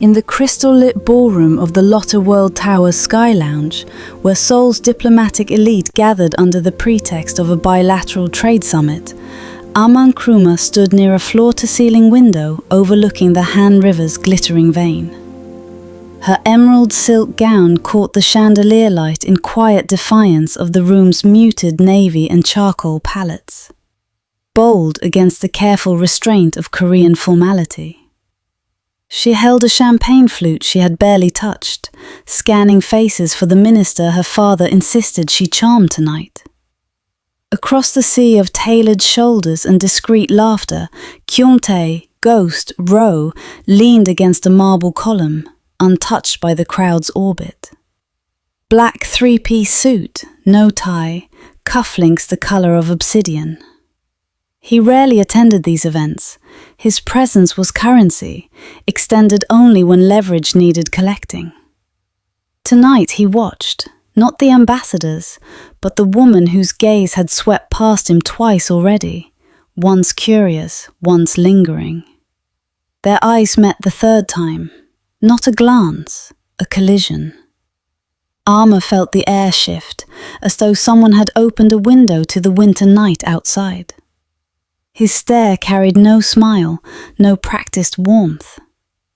In the crystal-lit ballroom of the Lotte World Tower's Sky Lounge, where Seoul's diplomatic elite gathered under the pretext of a bilateral trade summit, Nkrumah stood near a floor-to-ceiling window overlooking the Han River's glittering vein. Her emerald silk gown caught the chandelier light in quiet defiance of the room's muted navy and charcoal palettes, bold against the careful restraint of Korean formality. She held a champagne flute she had barely touched, scanning faces for the minister her father insisted she charm tonight. Across the sea of tailored shoulders and discreet laughter, Kyung-tae, ghost, row, leaned against a marble column, untouched by the crowd's orbit. Black three-piece suit, no tie, cufflinks the colour of obsidian. He rarely attended these events. His presence was currency, extended only when leverage needed collecting. Tonight he watched, not the ambassadors, but the woman whose gaze had swept past him twice already, once curious, once lingering. Their eyes met the third time, not a glance, a collision. Arma felt the air shift, as though someone had opened a window to the winter night outside. His stare carried no smile, no practiced warmth,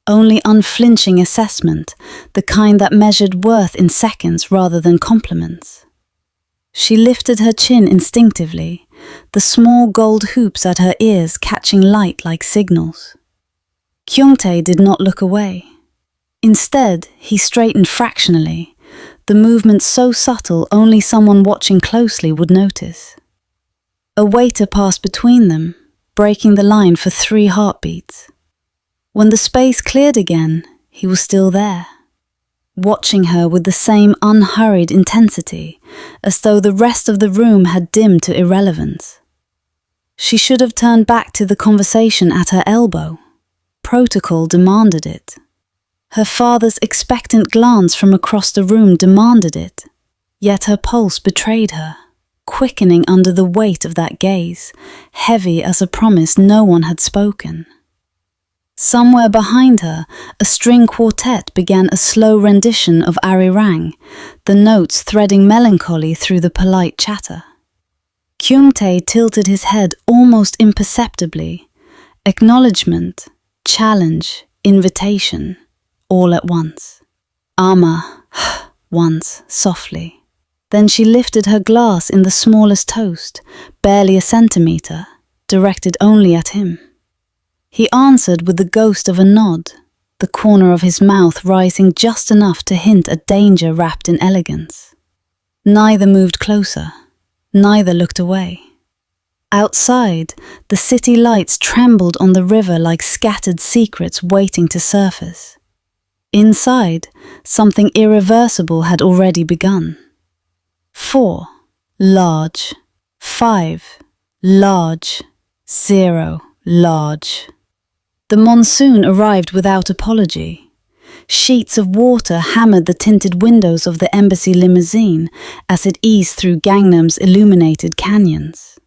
only unflinching assessment, the kind that measured worth in seconds rather than compliments. She lifted her chin instinctively, the small gold hoops at her ears catching light like signals. Kyung-tae did not look away. Instead, he straightened fractionally, the movement so subtle only someone watching closely would notice. A waiter passed between them, breaking the line for 3 heartbeats. When the space cleared again, he was still there, watching her with the same unhurried intensity, as though the rest of the room had dimmed to irrelevance. She should have turned back to the conversation at her elbow. Protocol demanded it. Her father's expectant glance from across the room demanded it, yet her pulse betrayed her, quickening under the weight of that gaze, heavy as a promise no one had spoken. Somewhere behind her, a string quartet began a slow rendition of Arirang, the notes threading melancholy through the polite chatter. Kyung-tae tilted his head almost imperceptibly. Acknowledgement, challenge, invitation, all at once. Arma, once, softly. Then she lifted her glass in the smallest toast, barely a centimetre, directed only at him. He answered with the ghost of a nod, the corner of his mouth rising just enough to hint at danger wrapped in elegance. Neither moved closer, neither looked away. Outside, the city lights trembled on the river like scattered secrets waiting to surface. Inside, something irreversible had already begun. 4, large. 5, large. 0, large. The monsoon arrived without apology. Sheets of water hammered the tinted windows of the embassy limousine as it eased through Gangnam's illuminated canyons.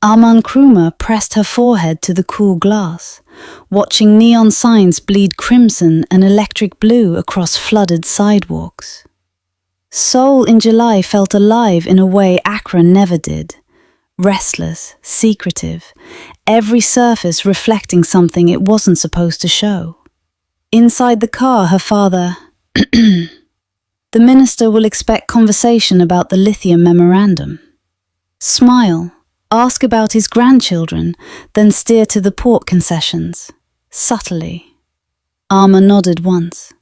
Nkrumah pressed her forehead to the cool glass, watching neon signs bleed crimson and electric blue across flooded sidewalks. Seoul in July felt alive in a way Accra never did. Restless, secretive, every surface reflecting something it wasn't supposed to show. Inside the car, her father... The minister will expect conversation about the lithium memorandum. Smile, ask about his grandchildren, then steer to the port concessions, subtly. Arma nodded once.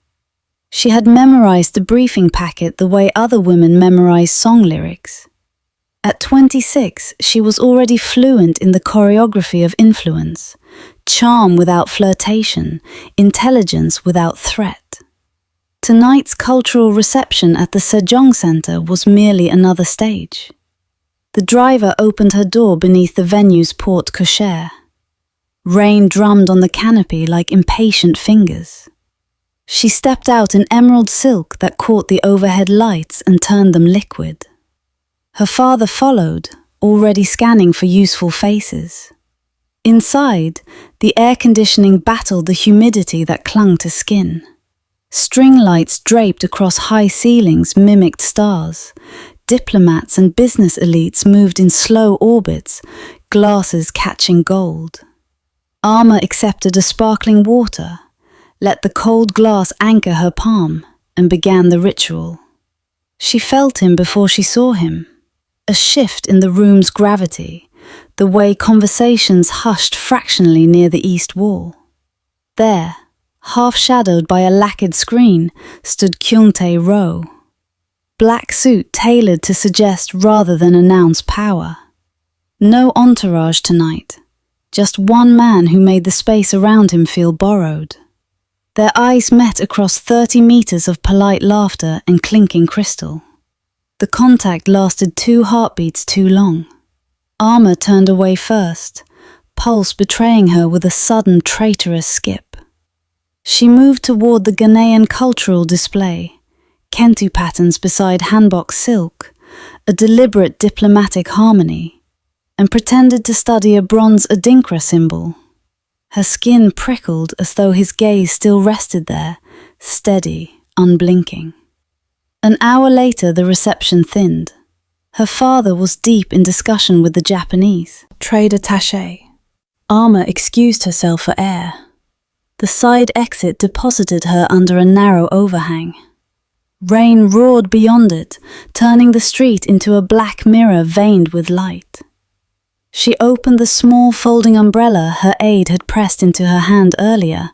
She had memorized the briefing packet the way other women memorize song lyrics. At 26, she was already fluent in the choreography of influence, charm without flirtation, intelligence without threat. Tonight's cultural reception at the Sejong Center was merely another stage. The driver opened her door beneath the venue's porte cochere. Rain drummed on the canopy like impatient fingers. She stepped out in emerald silk that caught the overhead lights and turned them liquid. Her father followed, already scanning for useful faces. Inside, the air conditioning battled the humidity that clung to skin. String lights draped across high ceilings mimicked stars. Diplomats and business elites moved in slow orbits, glasses catching gold. Arma accepted a sparkling water, let the cold glass anchor her palm, and began the ritual. She felt him before she saw him. A shift in the room's gravity, the way conversations hushed fractionally near the east wall. There, half-shadowed by a lacquered screen, stood Kyung-tae Ro. Black suit tailored to suggest rather than announce power. No entourage tonight, just one man who made the space around him feel borrowed. Their eyes met across 30 meters of polite laughter and clinking crystal. The contact lasted 2 heartbeats too long. Arma turned away first, pulse betraying her with a sudden traitorous skip. She moved toward the Ghanaian cultural display, Kentu patterns beside hanbok silk, a deliberate diplomatic harmony, and pretended to study a bronze adinkra symbol. Her skin prickled as though his gaze still rested there, steady, unblinking. An hour later the reception thinned. Her father was deep in discussion with the Japanese trade attaché. Arma excused herself for air. The side exit deposited her under a narrow overhang. Rain roared beyond it, turning the street into a black mirror veined with light. She opened the small folding umbrella her aide had pressed into her hand earlier,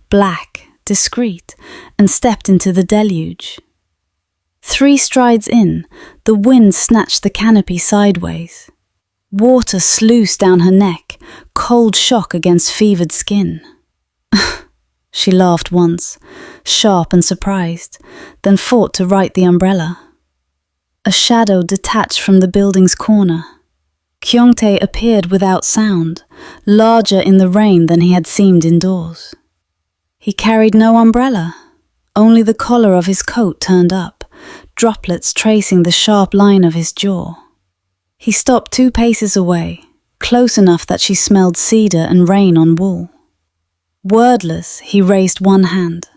black, discreet, and stepped into the deluge. 3 strides in, the wind snatched the canopy sideways. Water sluiced down her neck, cold shock against fevered skin. She laughed once, sharp and surprised, then fought to right the umbrella. A shadow detached from the building's corner. Kyung-tae appeared without sound, larger in the rain than he had seemed indoors. He carried no umbrella, only the collar of his coat turned up, droplets tracing the sharp line of his jaw. He stopped 2 paces away, close enough that she smelled cedar and rain on wool. Wordless, he raised one hand.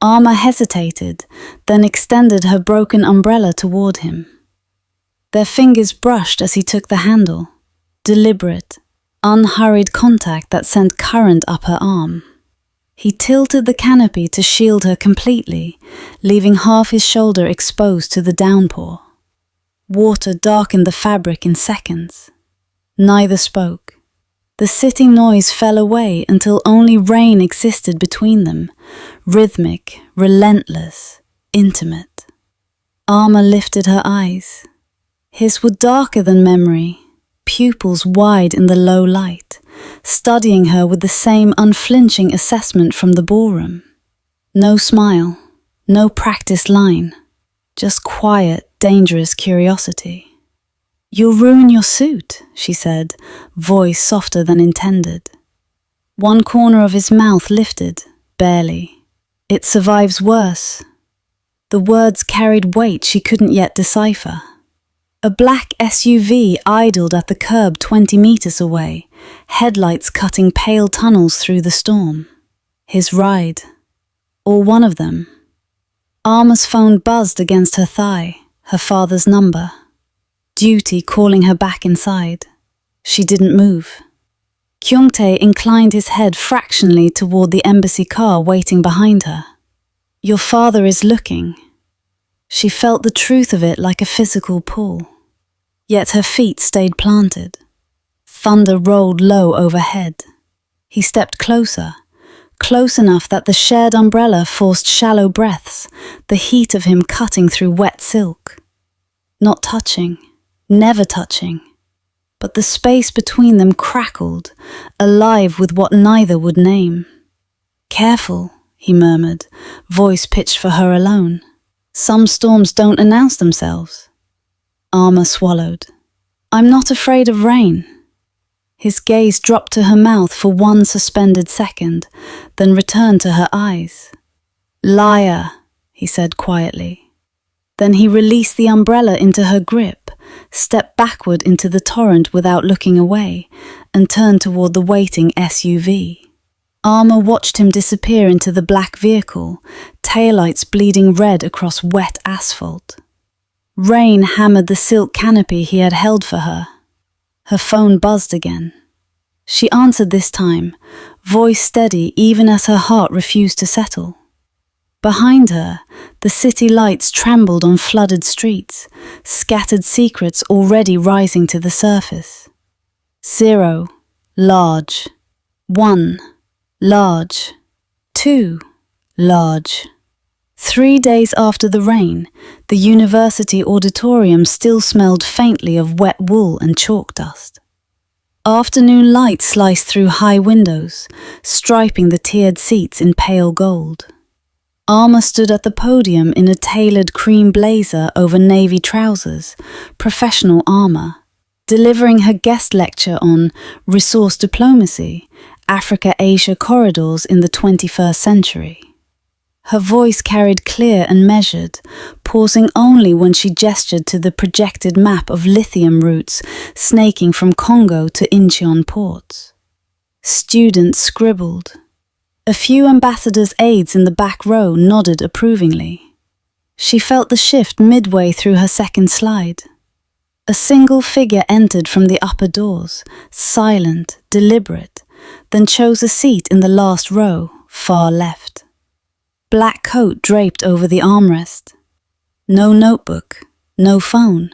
Arma hesitated, then extended her broken umbrella toward him. Their fingers brushed as he took the handle, deliberate, unhurried contact that sent current up her arm. He tilted the canopy to shield her completely, leaving half his shoulder exposed to the downpour. Water darkened the fabric in seconds. Neither spoke. The city noise fell away until only rain existed between them, rhythmic, relentless, intimate. Arma lifted her eyes. His were darker than memory, pupils wide in the low light, studying her with the same unflinching assessment from the ballroom. No smile, no practiced line, just quiet, dangerous curiosity. "You'll ruin your suit," she said, voice softer than intended. One corner of his mouth lifted, barely. "It survives worse." The words carried weight she couldn't yet decipher. A black SUV idled at the curb 20 meters away, headlights cutting pale tunnels through the storm. His ride. Or one of them. Arma's phone buzzed against her thigh, her father's number. Duty calling her back inside. She didn't move. Kyung-tae inclined his head fractionally toward the embassy car waiting behind her. "Your father is looking." She felt the truth of it like a physical pull. Yet her feet stayed planted. Thunder rolled low overhead. He stepped closer, close enough that the shared umbrella forced shallow breaths, the heat of him cutting through wet silk. Not touching. Never touching, but the space between them crackled, alive with what neither would name. "Careful," he murmured, voice pitched for her alone. "Some storms don't announce themselves." Arma swallowed. "I'm not afraid of rain." His gaze dropped to her mouth for one suspended second, then returned to her eyes. "Liar," he said quietly. Then he released the umbrella into her grip, stepped backward into the torrent without looking away, and turned toward the waiting SUV. Armor watched him disappear into the black vehicle, taillights bleeding red across wet asphalt. Rain hammered the silk canopy he had held for her. Her phone buzzed again. She answered this time, voice steady even as her heart refused to settle. Behind her, the city lights trembled on flooded streets, scattered secrets already rising to the surface. 0, large. 1, large. 2, large. 3 days after the rain, the university auditorium still smelled faintly of wet wool and chalk dust. Afternoon light sliced through high windows, striping the tiered seats in pale gold. Armor stood at the podium in a tailored cream blazer over navy trousers, professional armor, delivering her guest lecture on resource diplomacy, Africa-Asia corridors in the 21st century. Her voice carried clear and measured, pausing only when she gestured to the projected map of lithium routes snaking from Congo to Incheon ports. Students scribbled. A few ambassadors' aides in the back row nodded approvingly. She felt the shift midway through her second slide. A single figure entered from the upper doors, silent, deliberate, then chose a seat in the last row, far left. Black coat draped over the armrest. No notebook, no phone.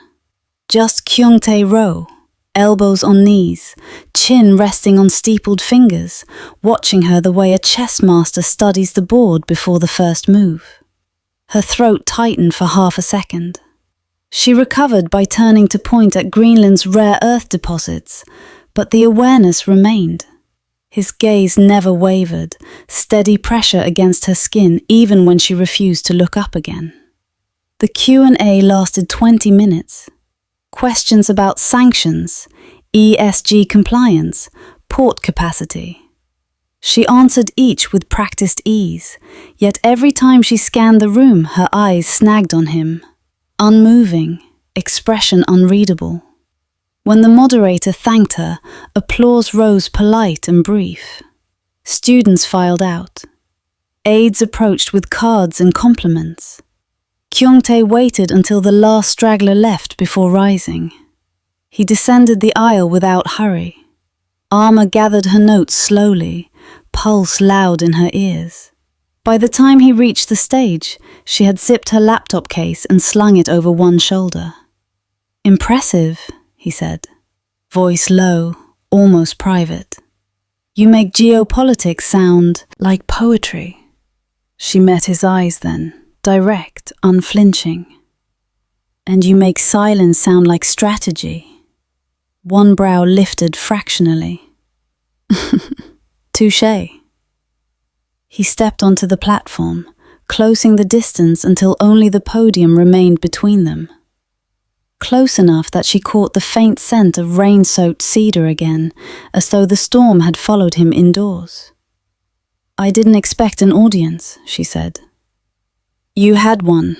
Just Kyung-tae row, elbows on knees, chin resting on steepled fingers, watching her the way a chess master studies the board before the first move. Her throat tightened for half a second. She recovered by turning to point at Greenland's rare earth deposits, but the awareness remained. His gaze never wavered, steady pressure against her skin even when she refused to look up again. The Q&A lasted 20 minutes. Questions about sanctions, ESG compliance, port capacity. She answered each with practiced ease, yet every time she scanned the room, her eyes snagged on him. Unmoving, expression unreadable. When the moderator thanked her, applause rose polite and brief. Students filed out. Aides approached with cards and compliments. Kyung-tae waited until the last straggler left before rising. He descended the aisle without hurry. Armor gathered her notes slowly, pulse loud in her ears. By the time he reached the stage, she had zipped her laptop case and slung it over one shoulder. "Impressive," he said, voice low, almost private. "You make geopolitics sound like poetry." She met his eyes then, direct, unflinching. "And you make silence sound like strategy." One brow lifted fractionally. "Touché." He stepped onto the platform, closing the distance until only the podium remained between them. Close enough that she caught the faint scent of rain-soaked cedar again, as though the storm had followed him indoors. "I didn't expect an audience," she said. "You had one."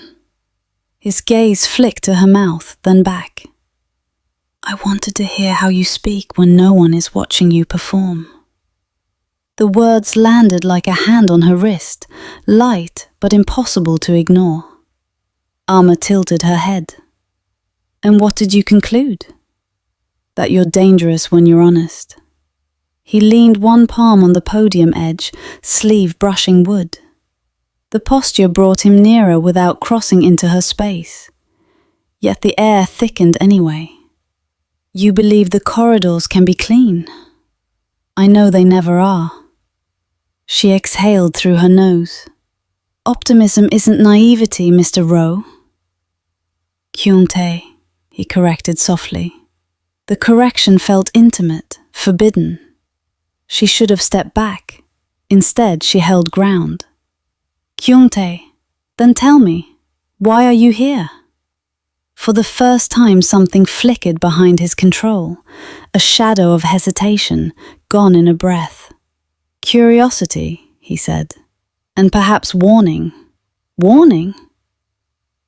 His gaze flicked to her mouth, then back. "I wanted to hear how you speak when no one is watching you perform." The words landed like a hand on her wrist, light but impossible to ignore. Armor tilted her head. "And what did you conclude?" "That you're dangerous when you're honest." He leaned one palm on the podium edge, sleeve brushing wood. The posture brought him nearer without crossing into her space. Yet the air thickened anyway. "You believe the corridors can be clean?" "I know they never are." She exhaled through her nose. "Optimism isn't naivety, Mr. Rowe." "Kyung-tae," he corrected softly. The correction felt intimate, forbidden. She should have stepped back. Instead, she held ground. "Kyung-tae, then tell me, why are you here?" For the first time something flickered behind his control, a shadow of hesitation, gone in a breath. "Curiosity," he said, "and perhaps warning." "Warning?"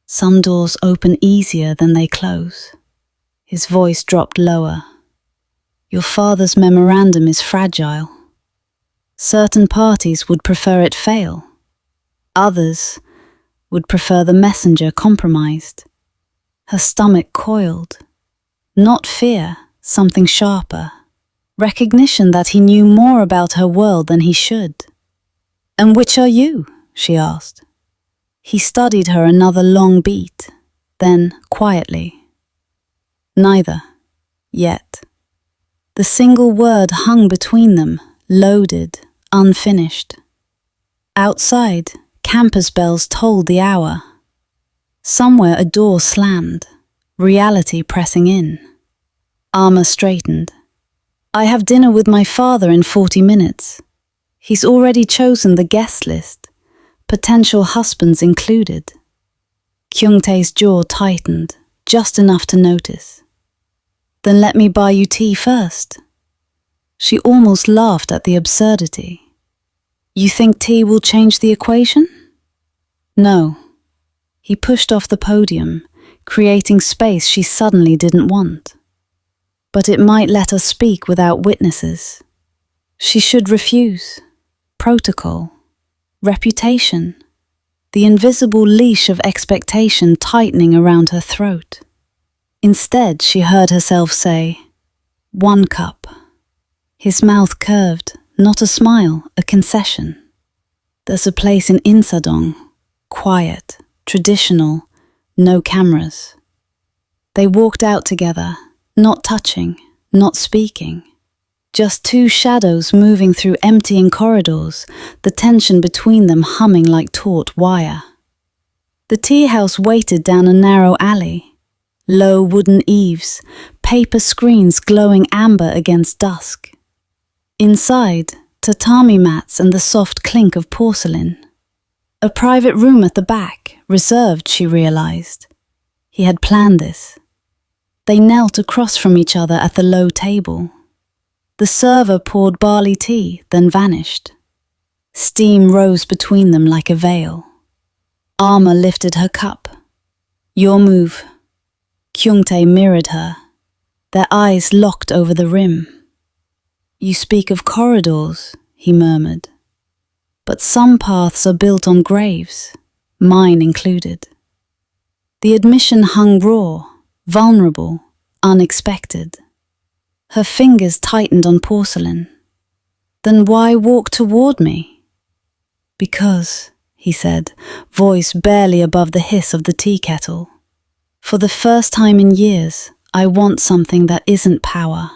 "Some doors open easier than they close." His voice dropped lower. "Your father's memorandum is fragile." Certain parties would prefer it fail. Others would prefer the messenger compromised. Her stomach coiled. Not fear, something sharper. Recognition that he knew more about her world than he should. "And which are you?" she asked. He studied her another long beat, then quietly. "Neither. Yet." The single word hung between them, loaded, unfinished. Outside, campus bells tolled the hour. Somewhere a door slammed, reality pressing in. Arma straightened. "I have dinner with my father in 40 minutes. He's already chosen the guest list, potential husbands included." Kyung-tae's jaw tightened, just enough to notice. "Then let me buy you tea first." She almost laughed at the absurdity. "You think tea will change the equation?" "No." He pushed off the podium, creating space she suddenly didn't want. "But it might let us speak without witnesses." She should refuse. Protocol. Reputation. The invisible leash of expectation tightening around her throat. Instead, she heard herself say, "1 cup." His mouth curved, not a smile, a concession. "There's a place in Insadong, quiet, traditional, no cameras." They walked out together, not touching, not speaking. Just two shadows moving through emptying corridors, the tension between them humming like taut wire. The tea house waited down a narrow alley. Low wooden eaves, paper screens glowing amber against dusk. Inside, tatami mats and the soft clink of porcelain. A private room at the back, reserved, she realized. He had planned this. They knelt across from each other at the low table. The server poured barley tea, then vanished. Steam rose between them like a veil. Arma lifted her cup. "Your move." Kyung-tae mirrored her. Their eyes locked over the rim. "You speak of corridors," he murmured. "But some paths are built on graves, mine included." The admission hung raw, vulnerable, unexpected. Her fingers tightened on porcelain. "Then why walk toward me?" "Because," he said, voice barely above the hiss of the tea kettle. "For the first time in years, I want something that isn't power."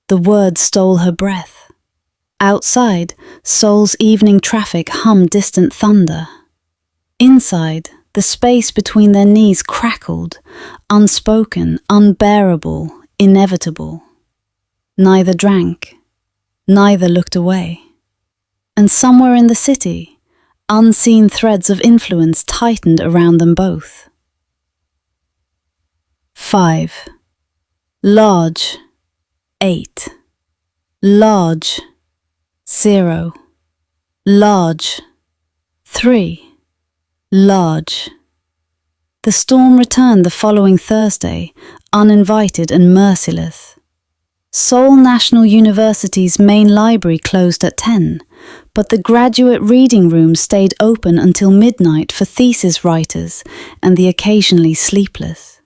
The words stole her breath. Outside, Seoul's evening traffic hummed distant thunder. Inside, the space between their knees crackled, unspoken, unbearable, inevitable. Neither drank, neither looked away. And somewhere in the city, unseen threads of influence tightened around them both. 5. Large. 8. Large. 0. Large. 3. Large. The storm returned the following Thursday, uninvited and merciless. Seoul National University's main library closed at 10, but the graduate reading room stayed open until midnight for thesis writers and the occasionally sleepless.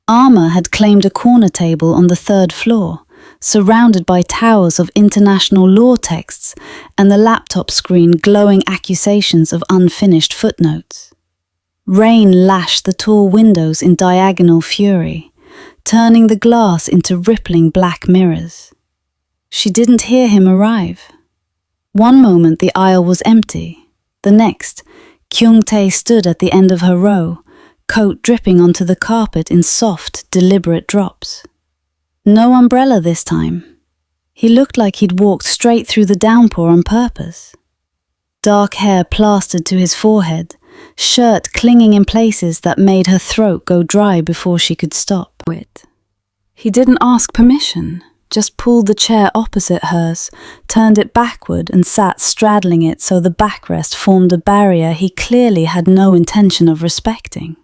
Arma had claimed a corner table on the 3rd floor, surrounded by towers of international law texts and the laptop screen glowing accusations of unfinished footnotes. Rain lashed the tall windows in diagonal fury, turning the glass into rippling black mirrors. She didn't hear him arrive. One moment the aisle was empty. The next, Kyung-tae stood at the end of her row, coat dripping onto the carpet in soft, deliberate drops. No umbrella this time. He looked like he'd walked straight through the downpour on purpose. Dark hair plastered to his forehead, shirt clinging in places that made her throat go dry before she could stop. He didn't ask permission, just pulled the chair opposite hers, turned it backward and sat straddling it so the backrest formed a barrier he clearly had no intention of respecting.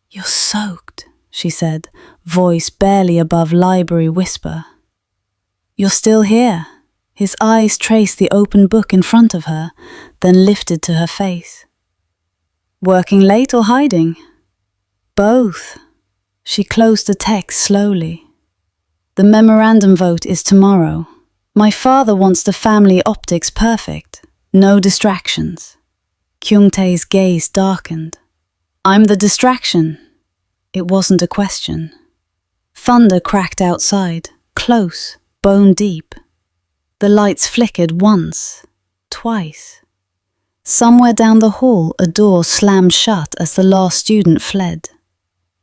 "You're soaked," she said, voice barely above library whisper. "You're still here," His eyes traced the open book in front of her, then lifted to her face. Working late or hiding? Both. She closed the text slowly. The memorandum vote is tomorrow. My father wants the family optics perfect. No distractions. Kyung-tae's gaze darkened. I'm the distraction. It wasn't a question. Thunder cracked outside, close, bone deep. The lights flickered once, twice. Somewhere down the hall, a door slammed shut as the last student fled.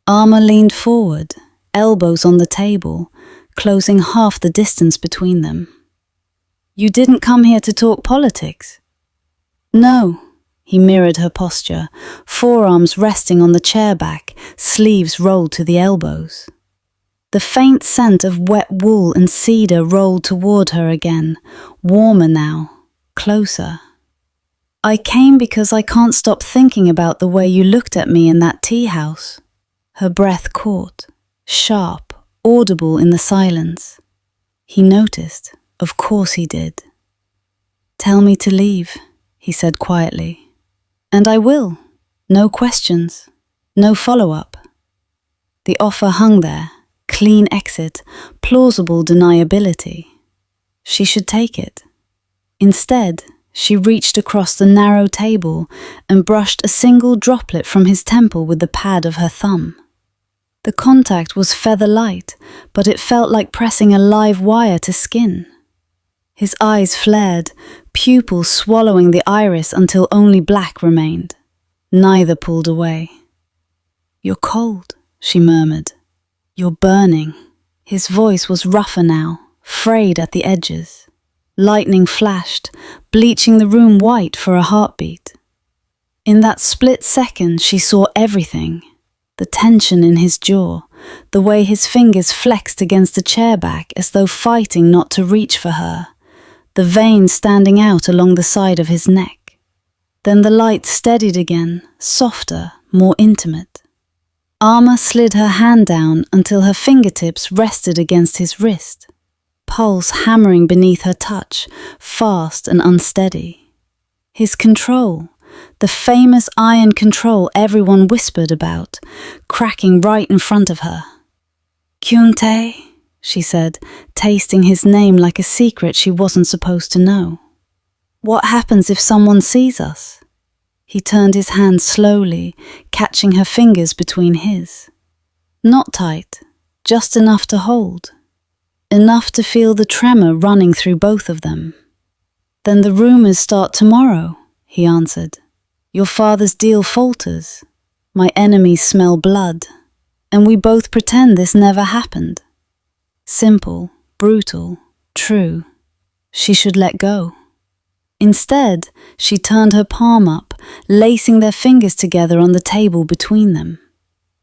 Arma leaned forward, elbows on the table, closing half the distance between them. You didn't come here to talk politics? No. He mirrored her posture, forearms resting on the chair back, sleeves rolled to the elbows. The faint scent of wet wool and cedar rolled toward her again, warmer now, closer. I came because I can't stop thinking about the way you looked at me in that tea house. Her breath caught, sharp, audible in the silence. He noticed, of course he did. Tell me to leave, he said quietly. And I will. No questions. No follow-up. The offer hung there, clean exit, plausible deniability. She should take it. Instead, she reached across the narrow table and brushed a single droplet from his temple with the pad of her thumb. The contact was feather light, but it felt like pressing a live wire to skin. His eyes flared, pupils swallowing the iris until only black remained. Neither pulled away. You're cold, she murmured. You're burning. His voice was rougher now, frayed at the edges. Lightning flashed, bleaching the room white for a heartbeat. In that split second, she saw everything. The tension in his jaw, the way his fingers flexed against the chair back as though fighting not to reach for her, the veins standing out along the side of his neck. Then the light steadied again, softer, more intimate. Arma slid her hand down until her fingertips rested against his wrist, pulse hammering beneath her touch, fast and unsteady. His control, the famous iron control everyone whispered about, cracking right in front of her. Kyung-tae, she said, tasting his name like a secret she wasn't supposed to know. What happens if someone sees us? He turned his hand slowly, catching her fingers between his. Not tight, just enough to hold. Enough to feel the tremor running through both of them. Then the rumors start tomorrow, he answered. Your father's deal falters. My enemies smell blood. And we both pretend this never happened. Simple, brutal, true. She should let go. Instead, she turned her palm up, lacing their fingers together on the table between them.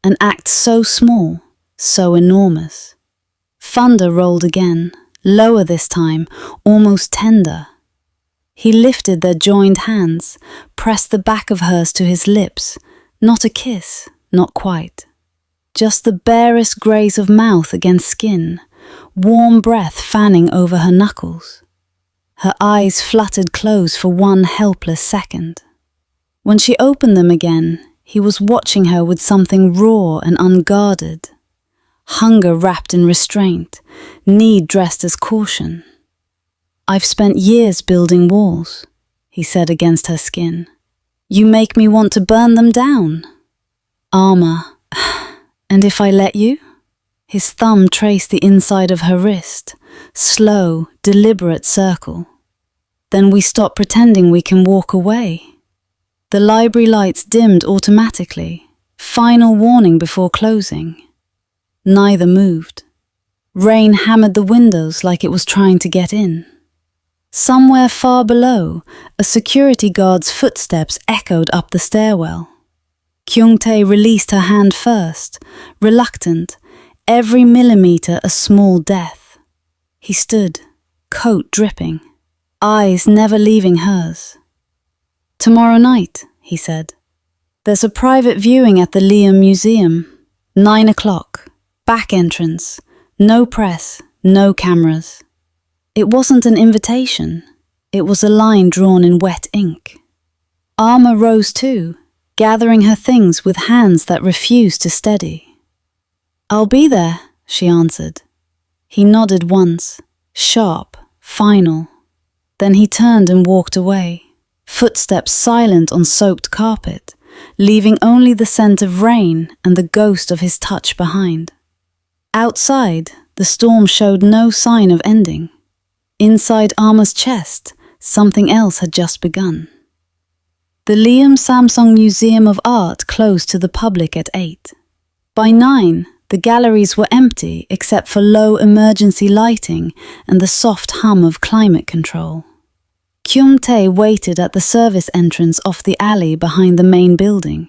An act so small, so enormous. Thunder rolled again, lower this time, almost tender. He lifted their joined hands, pressed the back of hers to his lips. Not a kiss, not quite. Just the barest graze of mouth against skin, warm breath fanning over her knuckles. Her eyes fluttered close for one helpless second. When she opened them again, he was watching her with something raw and unguarded. Hunger wrapped in restraint, need dressed as caution. I've spent years building walls, he said against her skin. You make me want to burn them down. Arma, and if I let you? His thumb traced the inside of her wrist, slow, deliberate circle. Then we stop pretending we can walk away. The library lights dimmed automatically, final warning before closing. Neither moved. Rain hammered the windows like it was trying to get in. Somewhere far below, a security guard's footsteps echoed up the stairwell. Kyung-tae released her hand first, reluctant, every millimeter a small death. He stood, coat dripping, eyes never leaving hers. Tomorrow night, he said. There's a private viewing at the Liam Museum. 9 o'clock. Back entrance. No press, no cameras. It wasn't an invitation. It was a line drawn in wet ink. Arma rose too, gathering her things with hands that refused to steady. "I'll be there," she answered. He nodded once, sharp, final. Then he turned and walked away, footsteps silent on soaked carpet, leaving only the scent of rain and the ghost of his touch behind. Outside, the storm showed no sign of ending. Inside Arma's chest, something else had just begun. The Liam Samsung Museum of Art closed to the public at 8. By 9, the galleries were empty except for low emergency lighting and the soft hum of climate control. Kyung-tae waited at the service entrance off the alley behind the main building.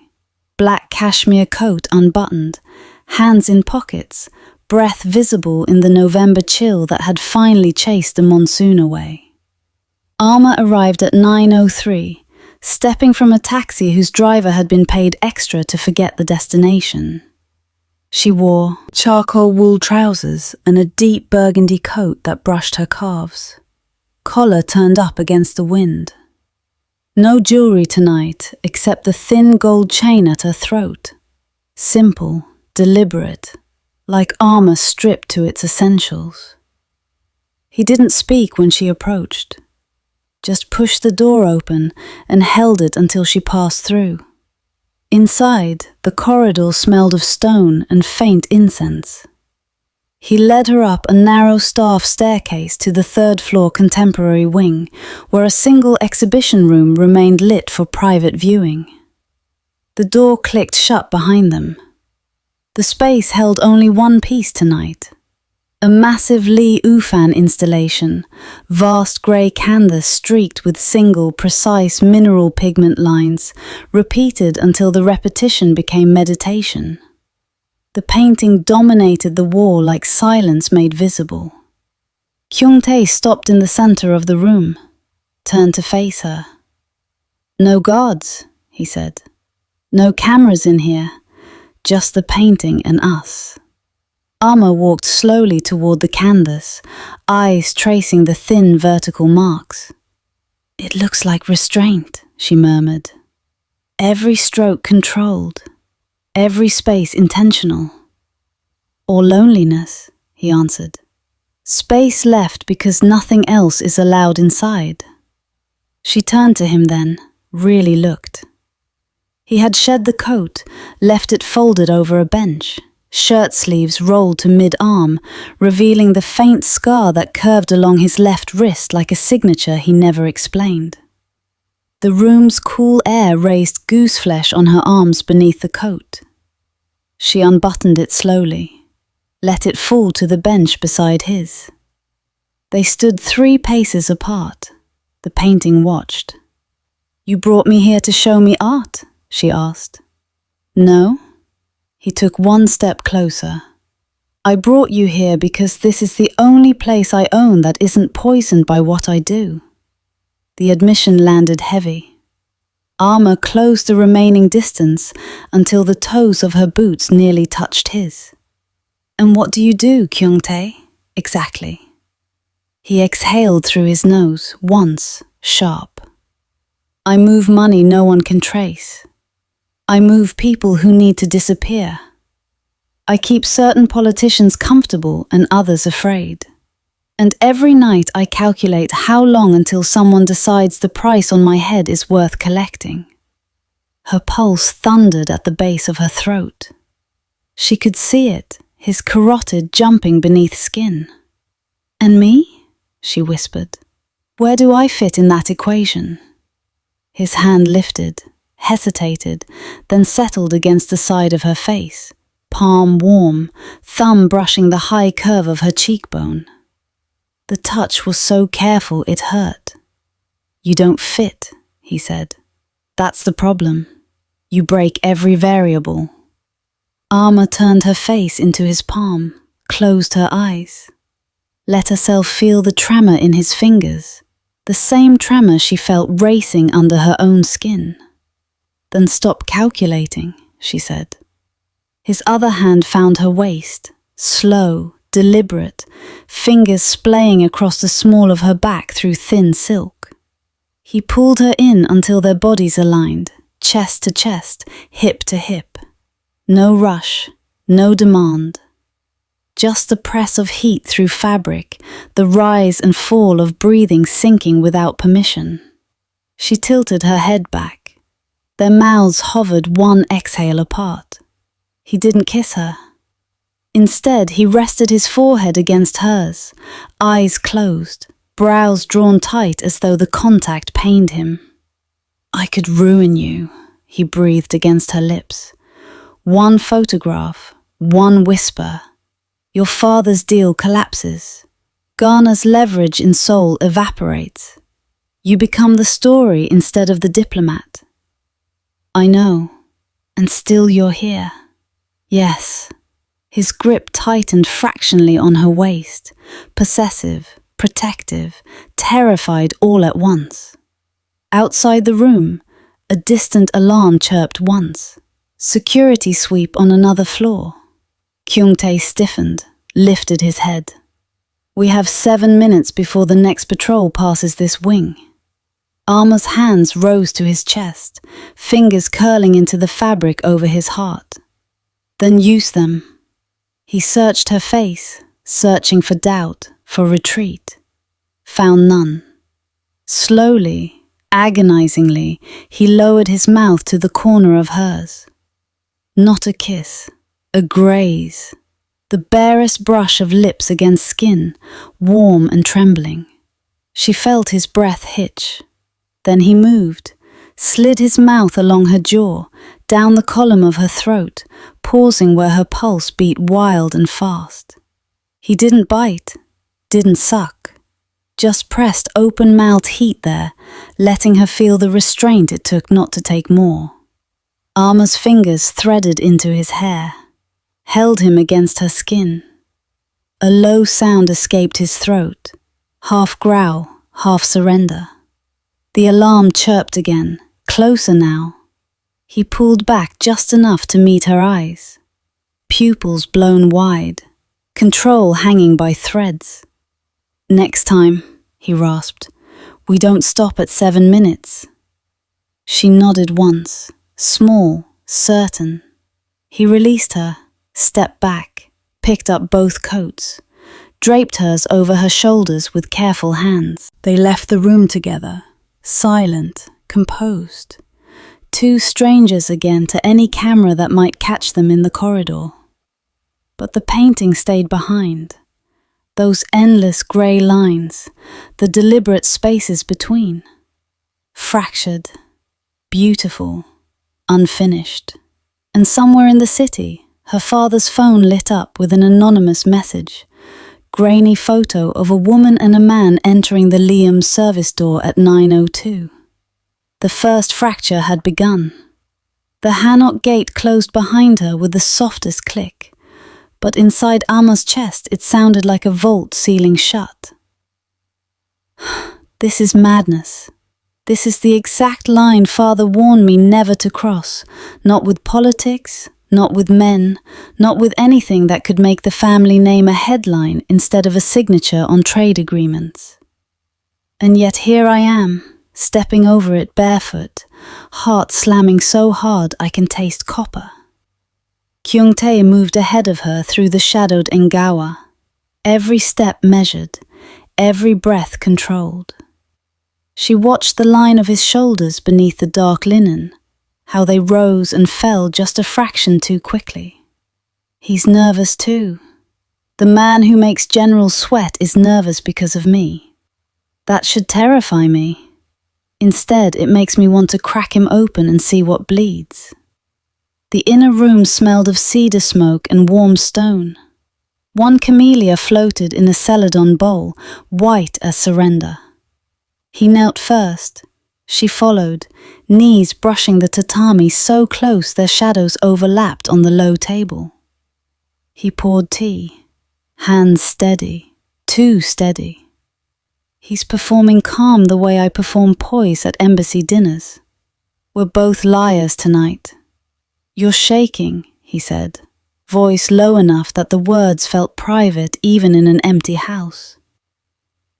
Black cashmere coat unbuttoned, hands in pockets, breath visible in the November chill that had finally chased the monsoon away. Arma arrived at 9:03, stepping from a taxi whose driver had been paid extra to forget the destination. She wore charcoal wool trousers and a deep burgundy coat that brushed her calves. Collar turned up against the wind. No jewelry tonight except the thin gold chain at her throat. Simple, deliberate, like armor stripped to its essentials. He didn't speak when she approached, just pushed the door open and held it until she passed through. Inside, the corridor smelled of stone and faint incense. He led her up a narrow staff staircase to the third-floor contemporary wing, where a single exhibition room remained lit for private viewing. The door clicked shut behind them. The space held only one piece tonight. A massive Lee Ufan installation, vast grey canvas streaked with single, precise mineral pigment lines, repeated until the repetition became meditation. The painting dominated the wall like silence made visible. Kyung-tae stopped in the center of the room, turned to face her. "No guards," he said. "No cameras in here, just the painting and us." Arma walked slowly toward the canvas, eyes tracing the thin vertical marks. "It looks like restraint," she murmured. "Every stroke controlled. Every space intentional." "Or loneliness," he answered. "Space left because nothing else is allowed inside." She turned to him then, really looked. He had shed the coat, left it folded over a bench, shirt sleeves rolled to mid-arm, revealing the faint scar that curved along his left wrist like a signature he never explained. The room's cool air raised gooseflesh on her arms beneath the coat. She unbuttoned it slowly, let it fall to the bench beside his. They stood 3 paces apart. The painting watched. "You brought me here to show me art?" she asked. "No." He took one step closer. "I brought you here because this is the only place I own that isn't poisoned by what I do." The admission landed heavy. Arma closed the remaining distance until the toes of her boots nearly touched his. "And what do you do, Kyung-tae? Exactly." He exhaled through his nose, once, sharp. "I move money no one can trace. I move people who need to disappear. I keep certain politicians comfortable and others afraid. And every night I calculate how long until someone decides the price on my head is worth collecting." Her pulse thundered at the base of her throat. She could see it, his carotid jumping beneath skin. "And me?" she whispered. "Where do I fit in that equation?" His hand lifted, hesitated, then settled against the side of her face, palm warm, thumb brushing the high curve of her cheekbone. The touch was so careful it hurt. "You don't fit," he said. "That's the problem. You break every variable." Arma turned her face into his palm, closed her eyes. Let herself feel the tremor in his fingers, the same tremor she felt racing under her own skin. "Then stop calculating," she said. His other hand found her waist, slow, deliberate, fingers splaying across the small of her back through thin silk. He pulled her in until their bodies aligned, chest to chest, hip to hip. No rush, no demand. Just the press of heat through fabric, the rise and fall of breathing sinking without permission. She tilted her head back. Their mouths hovered one exhale apart. He didn't kiss her. Instead, he rested his forehead against hers, eyes closed, brows drawn tight as though the contact pained him. "I could ruin you," he breathed against her lips. "One photograph, one whisper. Your father's deal collapses. Ghana's leverage in Seoul evaporates. You become the story instead of the diplomat. I know, and still you're here." Yes. His grip tightened fractionally on her waist, possessive, protective, terrified all at once. Outside the room, a distant alarm chirped once. Security sweep on another floor. Kyung-tae stiffened, lifted his head. "We have 7 minutes before the next patrol passes this wing." Arma's hands rose to his chest, fingers curling into the fabric over his heart. "Then use them." He searched her face, searching for doubt, for retreat. Found none. Slowly, agonizingly, he lowered his mouth to the corner of hers. Not a kiss, a graze. The barest brush of lips against skin, warm and trembling. She felt his breath hitch. Then he moved, slid his mouth along her jaw, down the column of her throat, pausing where her pulse beat wild and fast. He didn't bite, didn't suck, just pressed open-mouthed heat there, letting her feel the restraint it took not to take more. Arma's fingers threaded into his hair, held him against her skin. A low sound escaped his throat, half growl, half surrender. The alarm chirped again, closer now. He pulled back just enough to meet her eyes. Pupils blown wide, control hanging by threads. "Next time," he rasped, "we don't stop at 7 minutes." She nodded once, small, certain. He released her, stepped back, picked up both coats, draped hers over her shoulders with careful hands. They left the room together, silent, composed. Two strangers again to any camera that might catch them in the corridor. But the painting stayed behind. Those endless grey lines, the deliberate spaces between. Fractured, beautiful, unfinished. And somewhere in the city, her father's phone lit up with an anonymous message. Grainy photo of a woman and a man entering the Liam's service door at 9:02. The first fracture had begun. The Hanok gate closed behind her with the softest click, but inside Amma's chest it sounded like a vault sealing shut. This is madness. This is the exact line Father warned me never to cross, not with politics, not with men, not with anything that could make the family name a headline instead of a signature on trade agreements. And yet here I am, stepping over it barefoot, heart slamming so hard I can taste copper. Kyung-tae moved ahead of her through the shadowed Ngawa, every step measured, every breath controlled. She watched the line of his shoulders beneath the dark linen, how they rose and fell just a fraction too quickly. He's nervous too. The man who makes generals sweat is nervous because of me. That should terrify me. Instead, it makes me want to crack him open and see what bleeds. The inner room smelled of cedar smoke and warm stone. One camellia floated in a celadon bowl, white as surrender. He knelt first. She followed, knees brushing the tatami so close their shadows overlapped on the low table. He poured tea, hands steady, too steady. He's performing calm the way I perform poise at embassy dinners. We're both liars tonight. You're shaking, he said, voice low enough that the words felt private even in an empty house.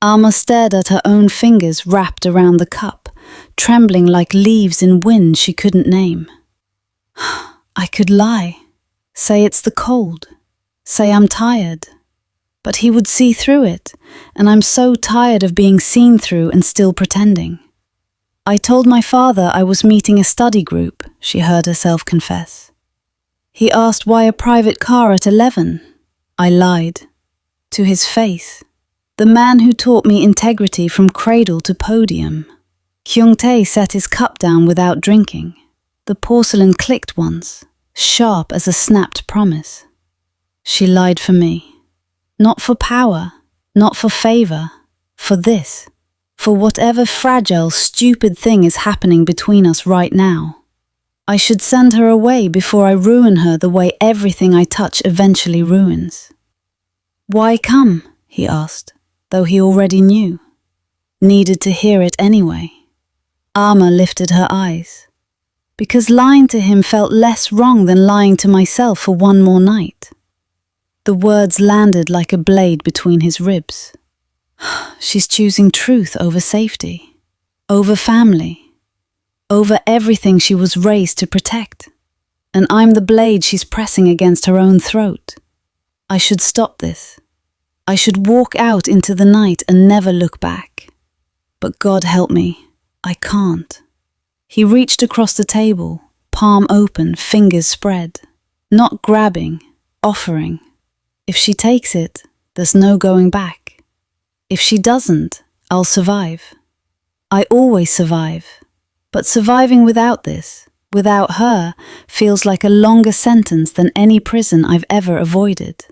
Alma stared at her own fingers wrapped around the cup, trembling like leaves in wind she couldn't name. I could lie, say it's the cold, say I'm tired. But he would see through it, and I'm so tired of being seen through and still pretending. I told my father I was meeting a study group, she heard herself confess. He asked why a private car at 11. I lied. To his face. The man who taught me integrity from cradle to podium. Kyung-tae set his cup down without drinking. The porcelain clicked once, sharp as a snapped promise. She lied for me. Not for power, not for favor, for this. For whatever fragile, stupid thing is happening between us right now. I should send her away before I ruin her the way everything I touch eventually ruins. Why come? He asked, though he already knew. Needed to hear it anyway. Alma lifted her eyes. Because lying to him felt less wrong than lying to myself for one more night. The words landed like a blade between his ribs. She's choosing truth over safety, over family, over everything she was raised to protect. And I'm the blade she's pressing against her own throat. I should stop this. I should walk out into the night and never look back. But God help me, I can't. He reached across the table, palm open, fingers spread. Not grabbing, offering. If she takes it, there's no going back. If she doesn't, I'll survive. I always survive. But surviving without this, without her, feels like a longer sentence than any prison I've ever avoided.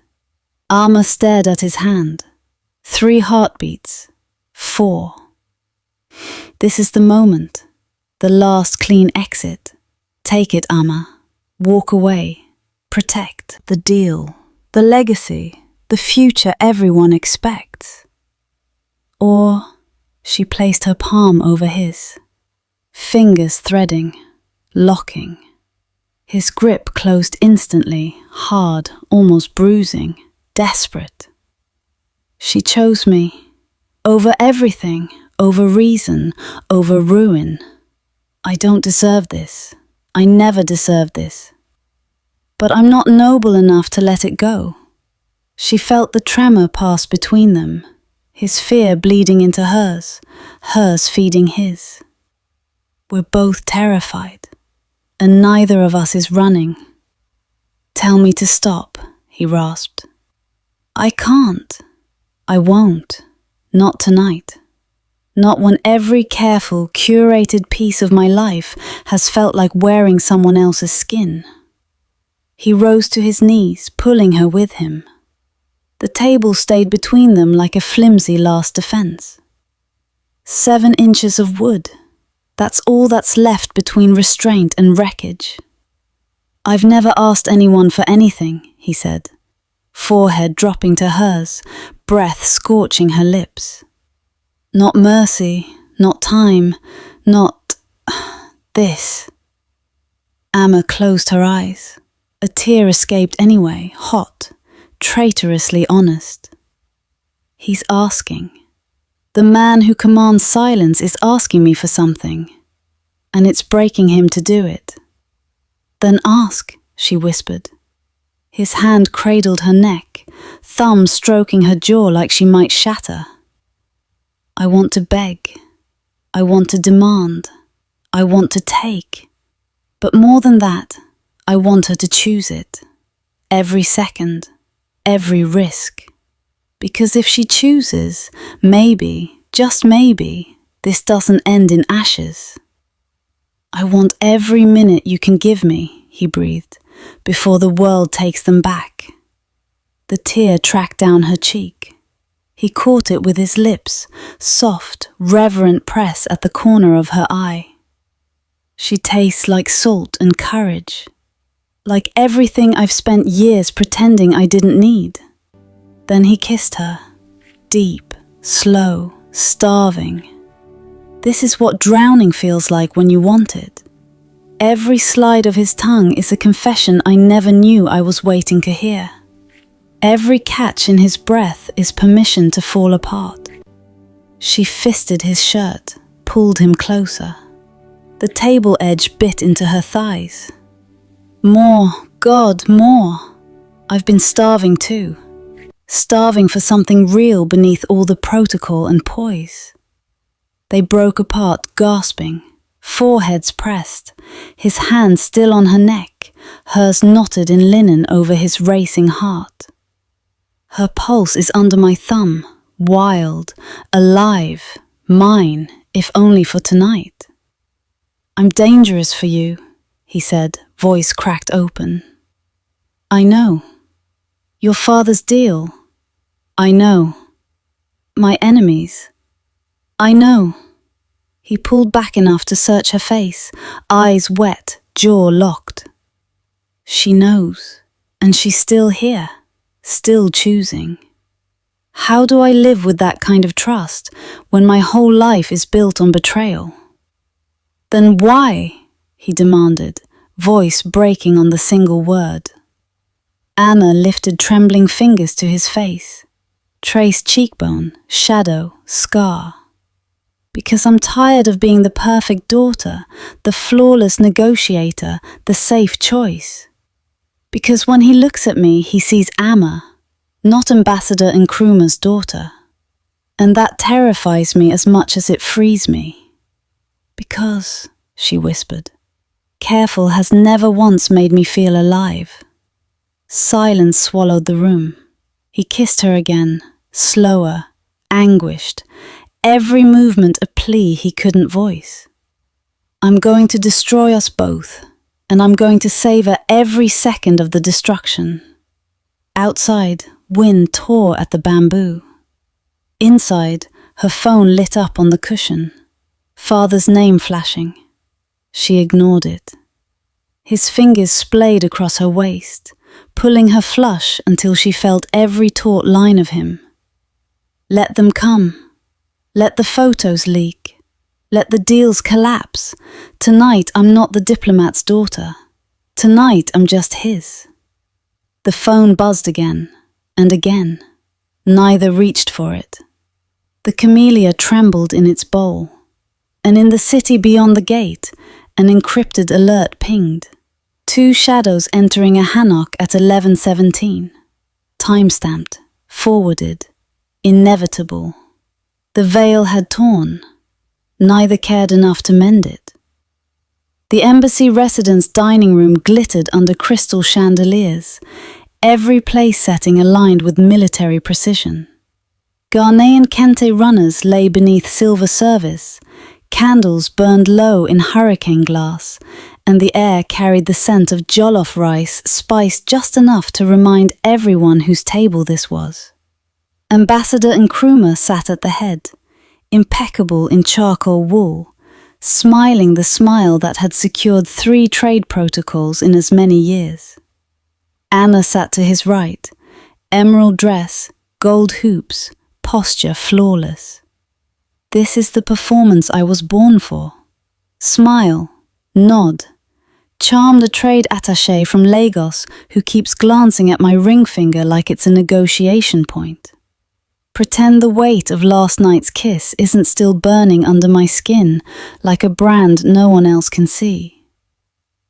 Alma stared at his hand. 3 heartbeats. 4. This is the moment. The last clean exit. Take it, Alma. Walk away. Protect the deal. The legacy. The future everyone expects. Or, she placed her palm over his. Fingers threading, locking. His grip closed instantly, hard, almost bruising, desperate. She chose me. Over everything, over reason, over ruin. I don't deserve this. I never deserved this. But I'm not noble enough to let it go. She felt the tremor pass between them, his fear bleeding into hers feeding his. We're both terrified, and neither of us is running. Tell me to stop, he rasped. I can't. I won't. Not tonight. Not when every careful, curated piece of my life has felt like wearing someone else's skin. He rose to his knees, pulling her with him. The table stayed between them like a flimsy last defense. 7 inches of wood. That's all that's left between restraint and wreckage. I've never asked anyone for anything, he said, forehead dropping to hers, breath scorching her lips. Not mercy, not time, not this. Amma closed her eyes. A tear escaped anyway, hot, traitorously honest. He's asking. The man who commands silence is asking me for something, and it's breaking him to do it. Then ask, she whispered. His hand cradled her neck, thumb stroking her jaw like she might shatter. I want to beg. I want to demand. I want to take. But more than that, I want her to choose it. Every second, every risk. Because if she chooses, maybe, just maybe, this doesn't end in ashes. I want every minute you can give me, he breathed, before the world takes them back. The tear tracked down her cheek. He caught it with his lips, soft, reverent press at the corner of her eye. She tastes like salt and courage, like everything I've spent years pretending I didn't need. Then he kissed her, deep, slow, starving. This is what drowning feels like when you want it. every slide of his tongue is a confession I never knew I was waiting to hear. Every catch in his breath is permission to fall apart. She fisted his shirt, pulled him closer. The table edge bit into her thighs. More, God, more. I've been starving too. Starving for something real beneath all the protocol and poise. They broke apart, gasping, foreheads pressed, his hand still on her neck, hers knotted in linen over his racing heart. Her pulse is under my thumb, wild, alive, mine, if only for tonight. I'm dangerous for you, he said, voice cracked open. I know. Your father's deal. I know. My enemies. I know. He pulled back enough to search her face, eyes wet, jaw locked. She knows, and she's still here, still choosing. How do I live with that kind of trust when my whole life is built on betrayal? Then why? He demanded, voice breaking on the single word. Anna lifted trembling fingers to his face, traced cheekbone, shadow, scar. Because I'm tired of being the perfect daughter, the flawless negotiator, the safe choice. Because when he looks at me, he sees Amma, not Ambassador Nkrumah's daughter. And that terrifies me as much as it frees me. Because, she whispered, careful has never once made me feel alive. Silence swallowed the room. He kissed her again, slower, anguished, every movement a plea he couldn't voice. I'm going to destroy us both, and I'm going to savor every second of the destruction. Outside, wind tore at the bamboo. Inside, her phone lit up on the cushion, father's name flashing. She ignored it. His fingers splayed across her waist, pulling her flush until she felt every taut line of him. Let them come. Let the photos leak. Let the deals collapse. Tonight I'm not the diplomat's daughter. Tonight I'm just his. The phone buzzed again and again. Neither reached for it. The camellia trembled in its bowl. And in the city beyond the gate, an encrypted alert pinged. 2 shadows entering a hanok at 11:17. Time-stamped, forwarded, inevitable. The veil had torn. Neither cared enough to mend it. The embassy residence dining room glittered under crystal chandeliers, every place setting aligned with military precision. Ghanaian kente runners lay beneath silver service, candles burned low in hurricane glass, and the air carried the scent of jollof rice spiced just enough to remind everyone whose table this was. Ambassador Nkrumah sat at the head, impeccable in charcoal wool, smiling the smile that had secured 3 trade protocols in as many years. Anna sat to his right, emerald dress, gold hoops, posture flawless. This is the performance I was born for. Smile, nod, charm the trade attaché from Lagos who keeps glancing at my ring finger like it's a negotiation point. Pretend the weight of last night's kiss isn't still burning under my skin like a brand no one else can see.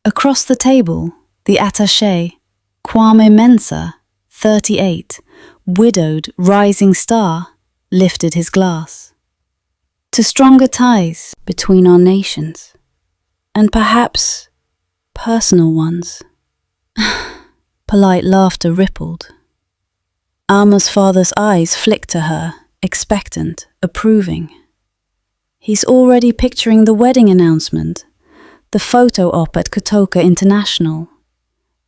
Across the table, the attaché, Kwame Mensah, 38, widowed rising star, lifted his glass. To stronger ties between our nations, and perhaps personal ones. Polite laughter rippled. Amma's father's eyes flicked to her, expectant, approving. He's already picturing the wedding announcement, the photo op at Kotoka International,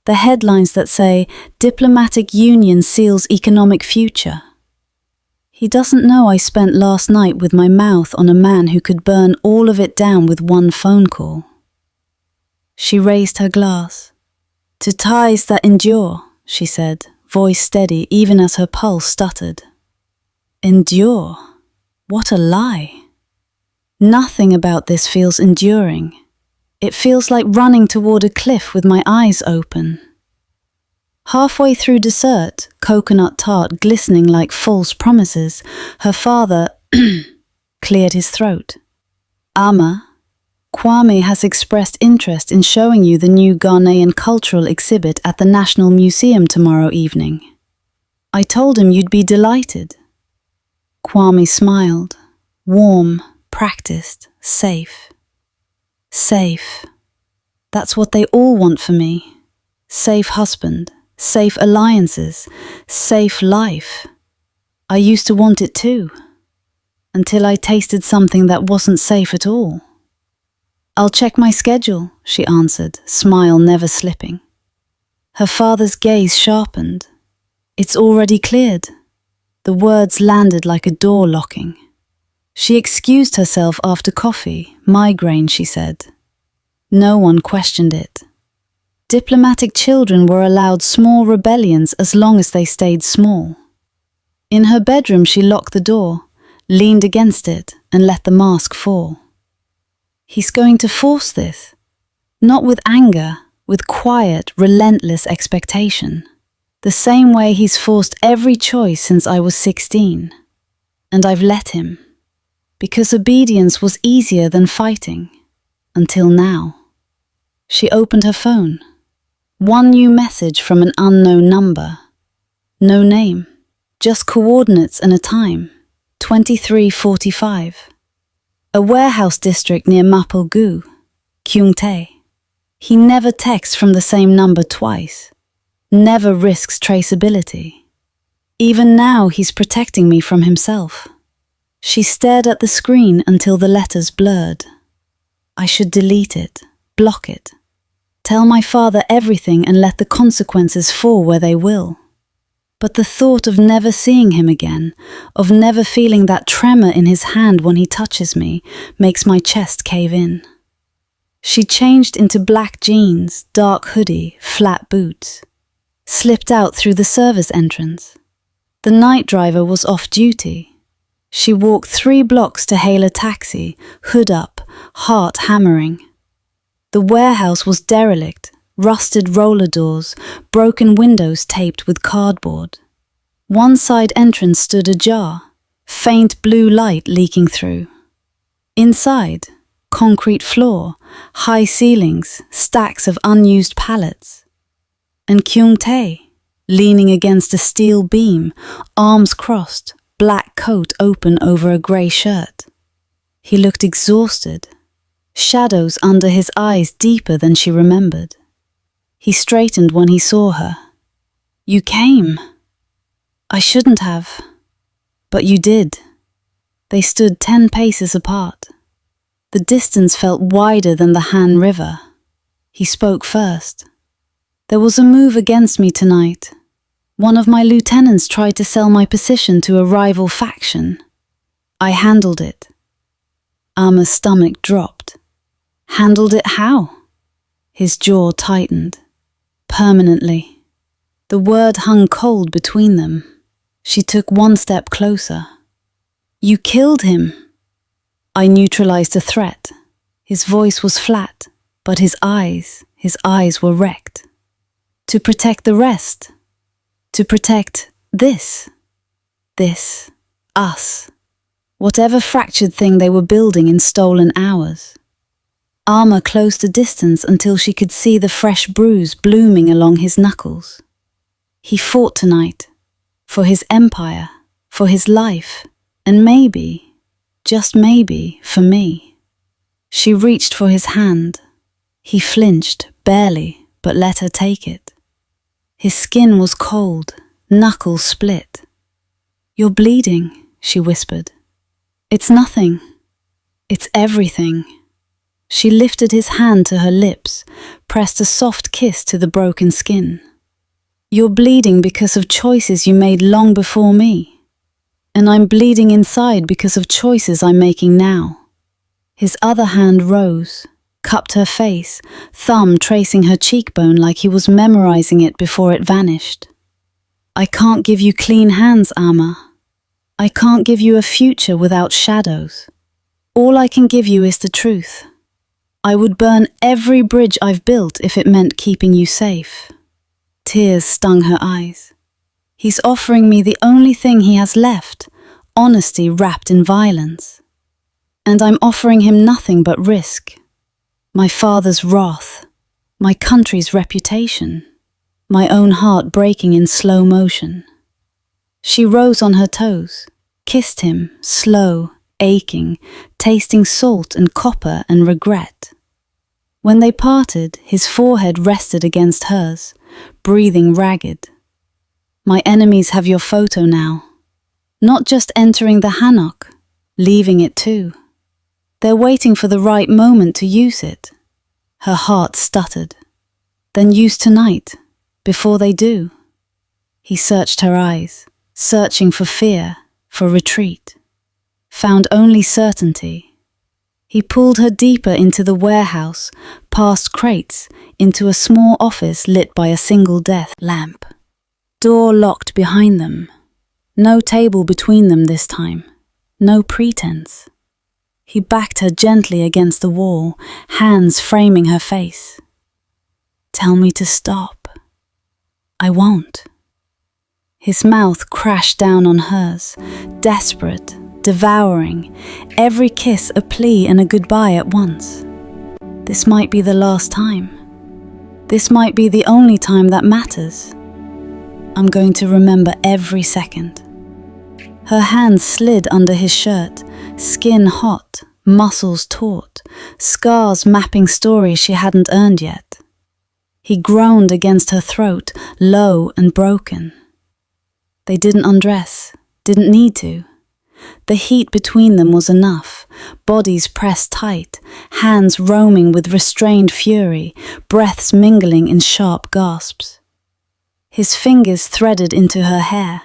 the headlines that say, "Diplomatic Union seals economic future." He doesn't know I spent last night with my mouth on a man who could burn all of it down with one phone call. She raised her glass. "To ties that endure," she said, voice steady even as her pulse stuttered. Endure? What a lie. Nothing about this feels enduring. It feels like running toward a cliff with my eyes open. Halfway through dessert, coconut tart glistening like false promises, her father cleared his throat. Ama, Kwame has expressed interest in showing you the new Ghanaian cultural exhibit at the National Museum tomorrow evening. I told him you'd be delighted. Kwame smiled. Warm, practiced, safe. Safe. That's what they all want for me. Safe husband, safe alliances, safe life. I used to want it too, until I tasted something that wasn't safe at all. I'll check my schedule, she answered, smile never slipping. Her father's gaze sharpened. It's already cleared. The words landed like a door locking. She excused herself after coffee, migraine, she said. No one questioned it. Diplomatic children were allowed small rebellions as long as they stayed small. In her bedroom she locked the door, leaned against it, and let the mask fall. He's going to force this, not with anger, with quiet, relentless expectation. The same way he's forced every choice since I was 16. And I've let him. Because obedience was easier than fighting. Until now. She opened her phone. One new message from an unknown number. No name. Just coordinates and a time. 23:45. A warehouse district near Maplegu. Kyung-tae. He never texts from the same number twice. Never risks traceability. Even now he's protecting me from himself. She stared at the screen until the letters blurred. I should delete it, block it. Tell my father everything and let the consequences fall where they will. But the thought of never seeing him again, of never feeling that tremor in his hand when he touches me, makes my chest cave in. She changed into black jeans, dark hoodie, flat boots. Slipped out through the service entrance. The night driver was off duty. She walked 3 blocks to hail a taxi, hood up, heart hammering. The warehouse was derelict, rusted roller doors, broken windows taped with cardboard. One side entrance stood ajar, faint blue light leaking through. Inside, concrete floor, high ceilings, stacks of unused pallets. And Kyung-tae, leaning against a steel beam, arms crossed, black coat open over a grey shirt. He looked exhausted, shadows under his eyes deeper than she remembered. He straightened when he saw her. You came. I shouldn't have. But you did. They stood 10 paces apart. The distance felt wider than the Han River. He spoke first. There was a move against me tonight. One of my lieutenants tried to sell my position to a rival faction. I handled it. Ama's stomach dropped. Handled it how? His jaw tightened. Permanently. The word hung cold between them. She took 1 step closer. You killed him. I neutralized the threat. His voice was flat, but his eyes were wrecked. To protect the rest. To protect this. This. Us. Whatever fractured thing they were building in stolen hours. Ama closed the distance until she could see the fresh bruise blooming along his knuckles. He fought tonight. For his empire. For his life. And maybe, just maybe, for me. She reached for his hand. He flinched, barely, but let her take it. His skin was cold, knuckles split. You're bleeding, she whispered. It's nothing. It's everything. She lifted his hand to her lips, pressed a soft kiss to the broken skin. You're bleeding because of choices you made long before me. And I'm bleeding inside because of choices I'm making now. His other hand rose, cupped her face, thumb tracing her cheekbone like he was memorizing it before it vanished. I can't give you clean hands, Ama. I can't give you a future without shadows. All I can give you is the truth. I would burn every bridge I've built if it meant keeping you safe. Tears stung her eyes. He's offering me the only thing he has left, honesty wrapped in violence. And I'm offering him nothing but risk. My father's wrath, my country's reputation, my own heart breaking in slow motion. She rose on her toes, kissed him, slow, aching, tasting salt and copper and regret. When they parted, his forehead rested against hers, breathing ragged. My enemies have your photo now. Not just entering the hanok, leaving it too. They're waiting for the right moment to use it. Her heart stuttered. Then use tonight, before they do. He searched her eyes, searching for fear, for retreat. Found only certainty. He pulled her deeper into the warehouse, past crates, into a small office lit by a single death lamp. Door locked behind them. No table between them this time. No pretense. He backed her gently against the wall, hands framing her face. Tell me to stop. I won't. His mouth crashed down on hers, desperate, devouring, every kiss a plea and a goodbye at once. This might be the last time. This might be the only time that matters. I'm going to remember every second. Her hand slid under his shirt, skin hot, muscles taut, scars mapping stories she hadn't earned yet. He groaned against her throat, low and broken. They didn't undress, didn't need to. The heat between them was enough, bodies pressed tight, hands roaming with restrained fury, breaths mingling in sharp gasps. His fingers threaded into her hair,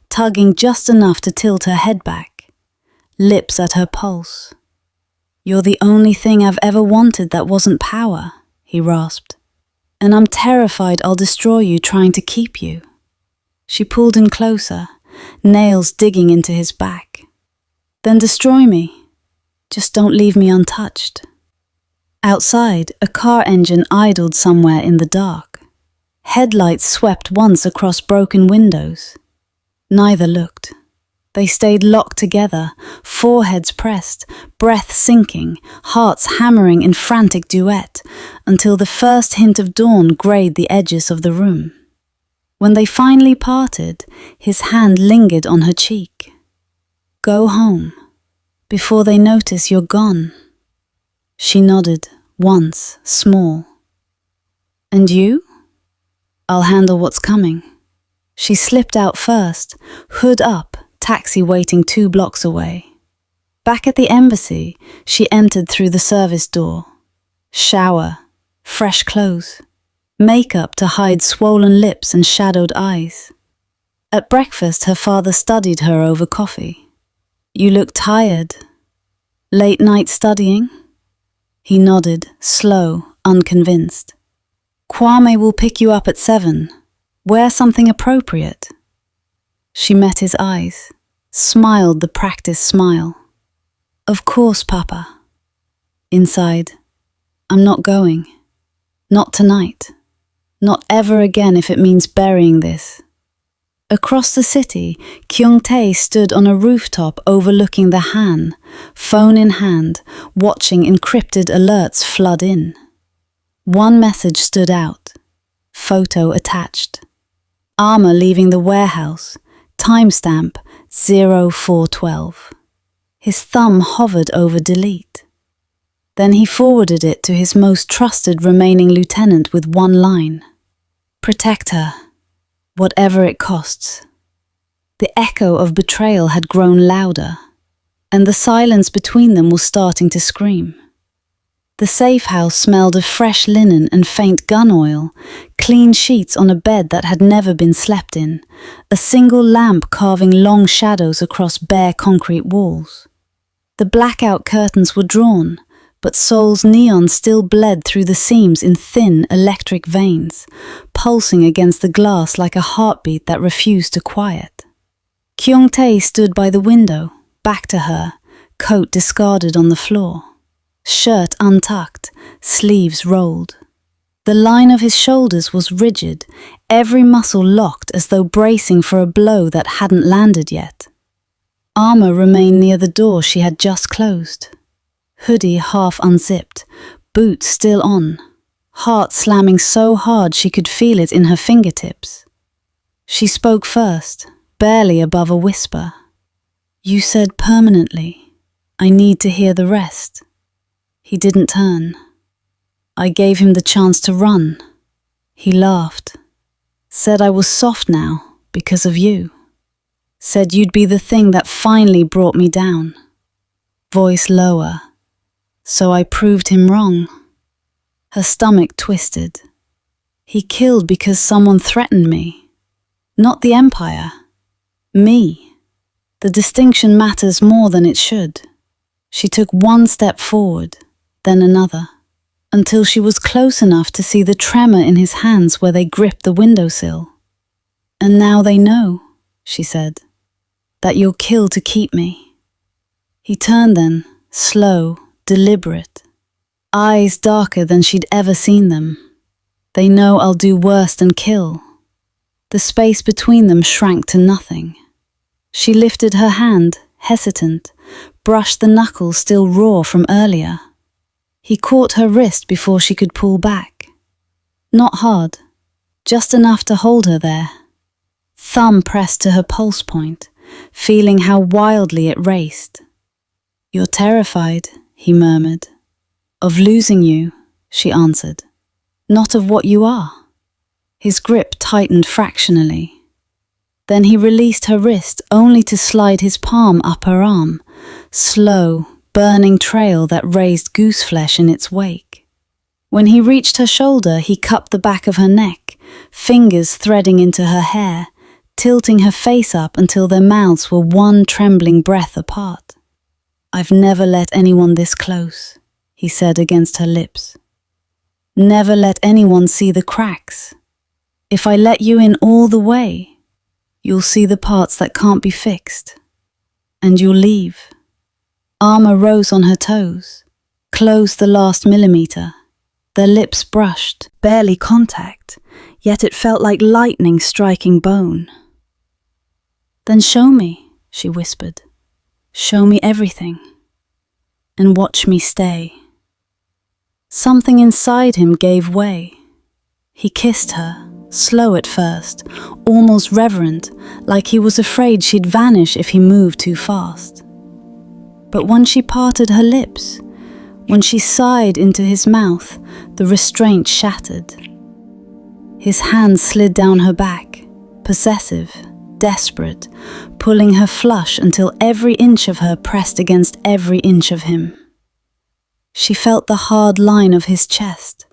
tugging just enough to tilt her head back, lips at her pulse. You're the only thing I've ever wanted that wasn't power, he rasped. And I'm terrified I'll destroy you trying to keep you. She pulled in closer, nails digging into his back. Then destroy me. Just don't leave me untouched. Outside, a car engine idled somewhere in the dark. Headlights swept once across broken windows. Neither looked. They stayed locked together, foreheads pressed, breath sinking, hearts hammering in frantic duet, until the first hint of dawn grayed the edges of the room. When they finally parted, his hand lingered on her cheek. Go home, before they notice you're gone. She nodded, once, small. And you? I'll handle what's coming. She slipped out first, hood up, taxi waiting 2 blocks away. Back at the embassy, she entered through the service door. Shower, fresh clothes, makeup to hide swollen lips and shadowed eyes. At breakfast, her father studied her over coffee. You look tired. Late night studying? He nodded, slow, unconvinced. Kwame will pick you up at 7. Wear something appropriate. She met his eyes, smiled the practiced smile. Of course, Papa. Inside, I'm not going. Not tonight. Not ever again if it means burying this. Across the city, Kyung-tae stood on a rooftop overlooking the Han, phone in hand, watching encrypted alerts flood in. One message stood out. Photo attached. Armor leaving the warehouse. Timestamp 0412. His thumb hovered over delete. Then he forwarded it to his most trusted remaining lieutenant with one line. Protect her, whatever it costs. The echo of betrayal had grown louder, and the silence between them was starting to scream. The safe house smelled of fresh linen and faint gun oil, clean sheets on a bed that had never been slept in, a single lamp carving long shadows across bare concrete walls. The blackout curtains were drawn, but Seoul's neon still bled through the seams in thin electric veins, pulsing against the glass like a heartbeat that refused to quiet. Kyung-tae stood by the window, back to her, coat discarded on the floor. shirt untucked, sleeves rolled. The line of his shoulders was rigid, every muscle locked as though bracing for a blow that hadn't landed yet. Armor remained near the door she had just closed. Hoodie half unzipped, boots still on, heart slamming so hard she could feel it in her fingertips. She spoke first, barely above a whisper. "You said permanently. I need to hear the rest." He didn't turn. I gave him the chance to run. He laughed. Said I was soft now because of you. Said you'd be the thing that finally brought me down. Voice lower. So I proved him wrong. Her stomach twisted. He killed because someone threatened me. Not the Empire. Me. The distinction matters more than it should. She took one step forward, then another, until she was close enough to see the tremor in his hands where they gripped the windowsill. "And now they know," she said, "that you'll kill to keep me." He turned then, slow, deliberate, eyes darker than she'd ever seen them. "They know I'll do worse than kill." The space between them shrank to nothing. She lifted her hand, hesitant, brushed the knuckles still raw from earlier. He caught her wrist before she could pull back. Not hard, just enough to hold her there. Thumb pressed to her pulse point, feeling how wildly it raced. "You're terrified," he murmured. "Of losing you," she answered. "Not of what you are." His grip tightened fractionally. Then he released her wrist only to slide his palm up her arm, slow, burning trail that raised gooseflesh in its wake. When he reached her shoulder, he cupped the back of her neck, fingers threading into her hair, tilting her face up until their mouths were one trembling breath apart. "I've never let anyone this close," he said against her lips. "Never let anyone see the cracks. If I let you in all the way, you'll see the parts that can't be fixed. And you'll leave." Armor rose on her toes, closed the last millimeter. Their lips brushed, barely contact, yet it felt like lightning striking bone. "Then show me," she whispered. "Show me everything. And watch me stay." Something inside him gave way. He kissed her, slow at first, almost reverent, like he was afraid she'd vanish if he moved too fast. But when she parted her lips, when she sighed into his mouth, the restraint shattered. His hand slid down her back, possessive, desperate, pulling her flush until every inch of her pressed against every inch of him. She felt the hard line of his chest,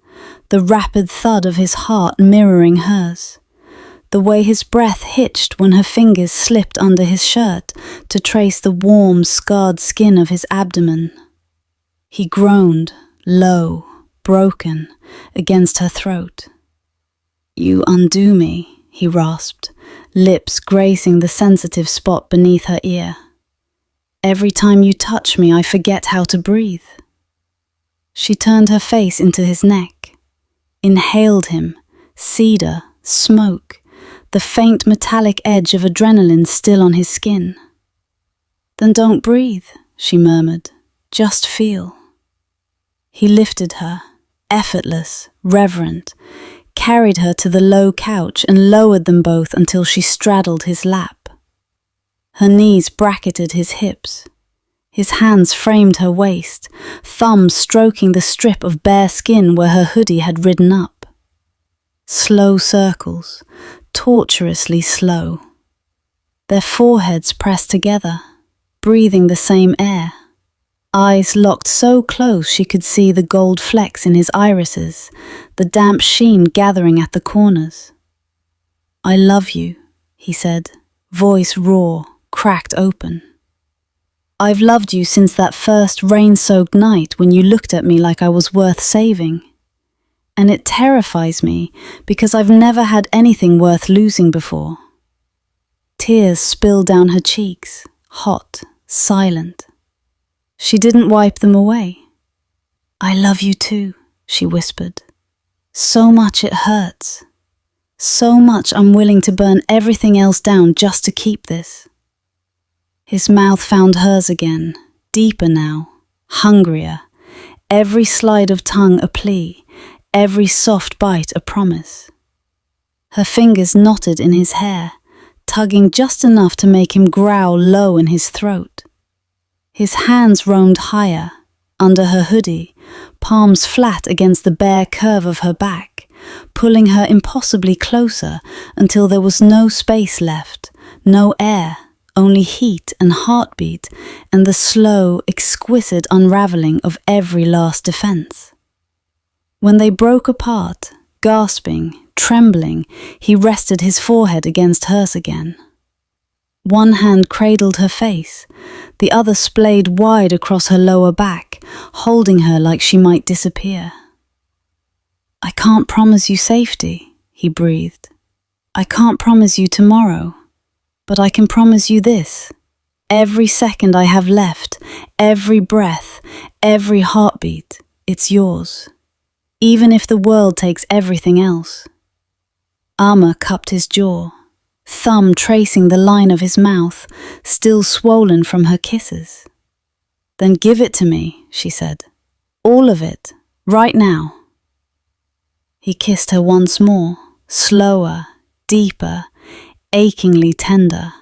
the rapid thud of his heart mirroring hers, the way his breath hitched when her fingers slipped under his shirt to trace the warm, scarred skin of his abdomen. He groaned, low, broken, against her throat. "You undo me," he rasped, lips grazing the sensitive spot beneath her ear. "Every time you touch me, I forget how to breathe." She turned her face into his neck, inhaled him, cedar, smoke, the faint metallic edge of adrenaline still on his skin. "Then don't breathe," she murmured. "Just feel." He lifted her, effortless, reverent, carried her to the low couch and lowered them both until she straddled his lap. Her knees bracketed his hips. His hands framed her waist, thumbs stroking the strip of bare skin where her hoodie had ridden up. Slow circles, torturously slow. Their foreheads pressed together, breathing the same air. Eyes locked so close she could see the gold flecks in his irises, the damp sheen gathering at the corners. "I love you," he said, voice raw, cracked open. "I've loved you since that first rain-soaked night when you looked at me like I was worth saving. And it terrifies me because I've never had anything worth losing before." Tears spilled down her cheeks, hot, silent. She didn't wipe them away. I love you too, she whispered. So much it hurts. So much I'm willing to burn everything else down just to keep this. His mouth found hers again, deeper now, hungrier. Every slide of tongue a plea, every soft bite a promise. Her fingers knotted in his hair, tugging just enough to make him growl low in his throat. His hands roamed higher, under her hoodie, palms flat against the bare curve of her back, pulling her impossibly closer until there was no space left, no air, only heat and heartbeat and the slow, exquisite unraveling of every last defense. When they broke apart, gasping, trembling, he rested his forehead against hers again. One hand cradled her face, the other splayed wide across her lower back, holding her like she might disappear. I can't promise you safety, he breathed. I can't promise you tomorrow, but I can promise you this. Every second I have left, every breath, every heartbeat, it's yours. Even if the world takes everything else. Amma cupped his jaw, thumb tracing the line of his mouth, still swollen from her kisses. Then give it to me, she said. All of it, right now. He kissed her once more, slower, deeper, achingly tender.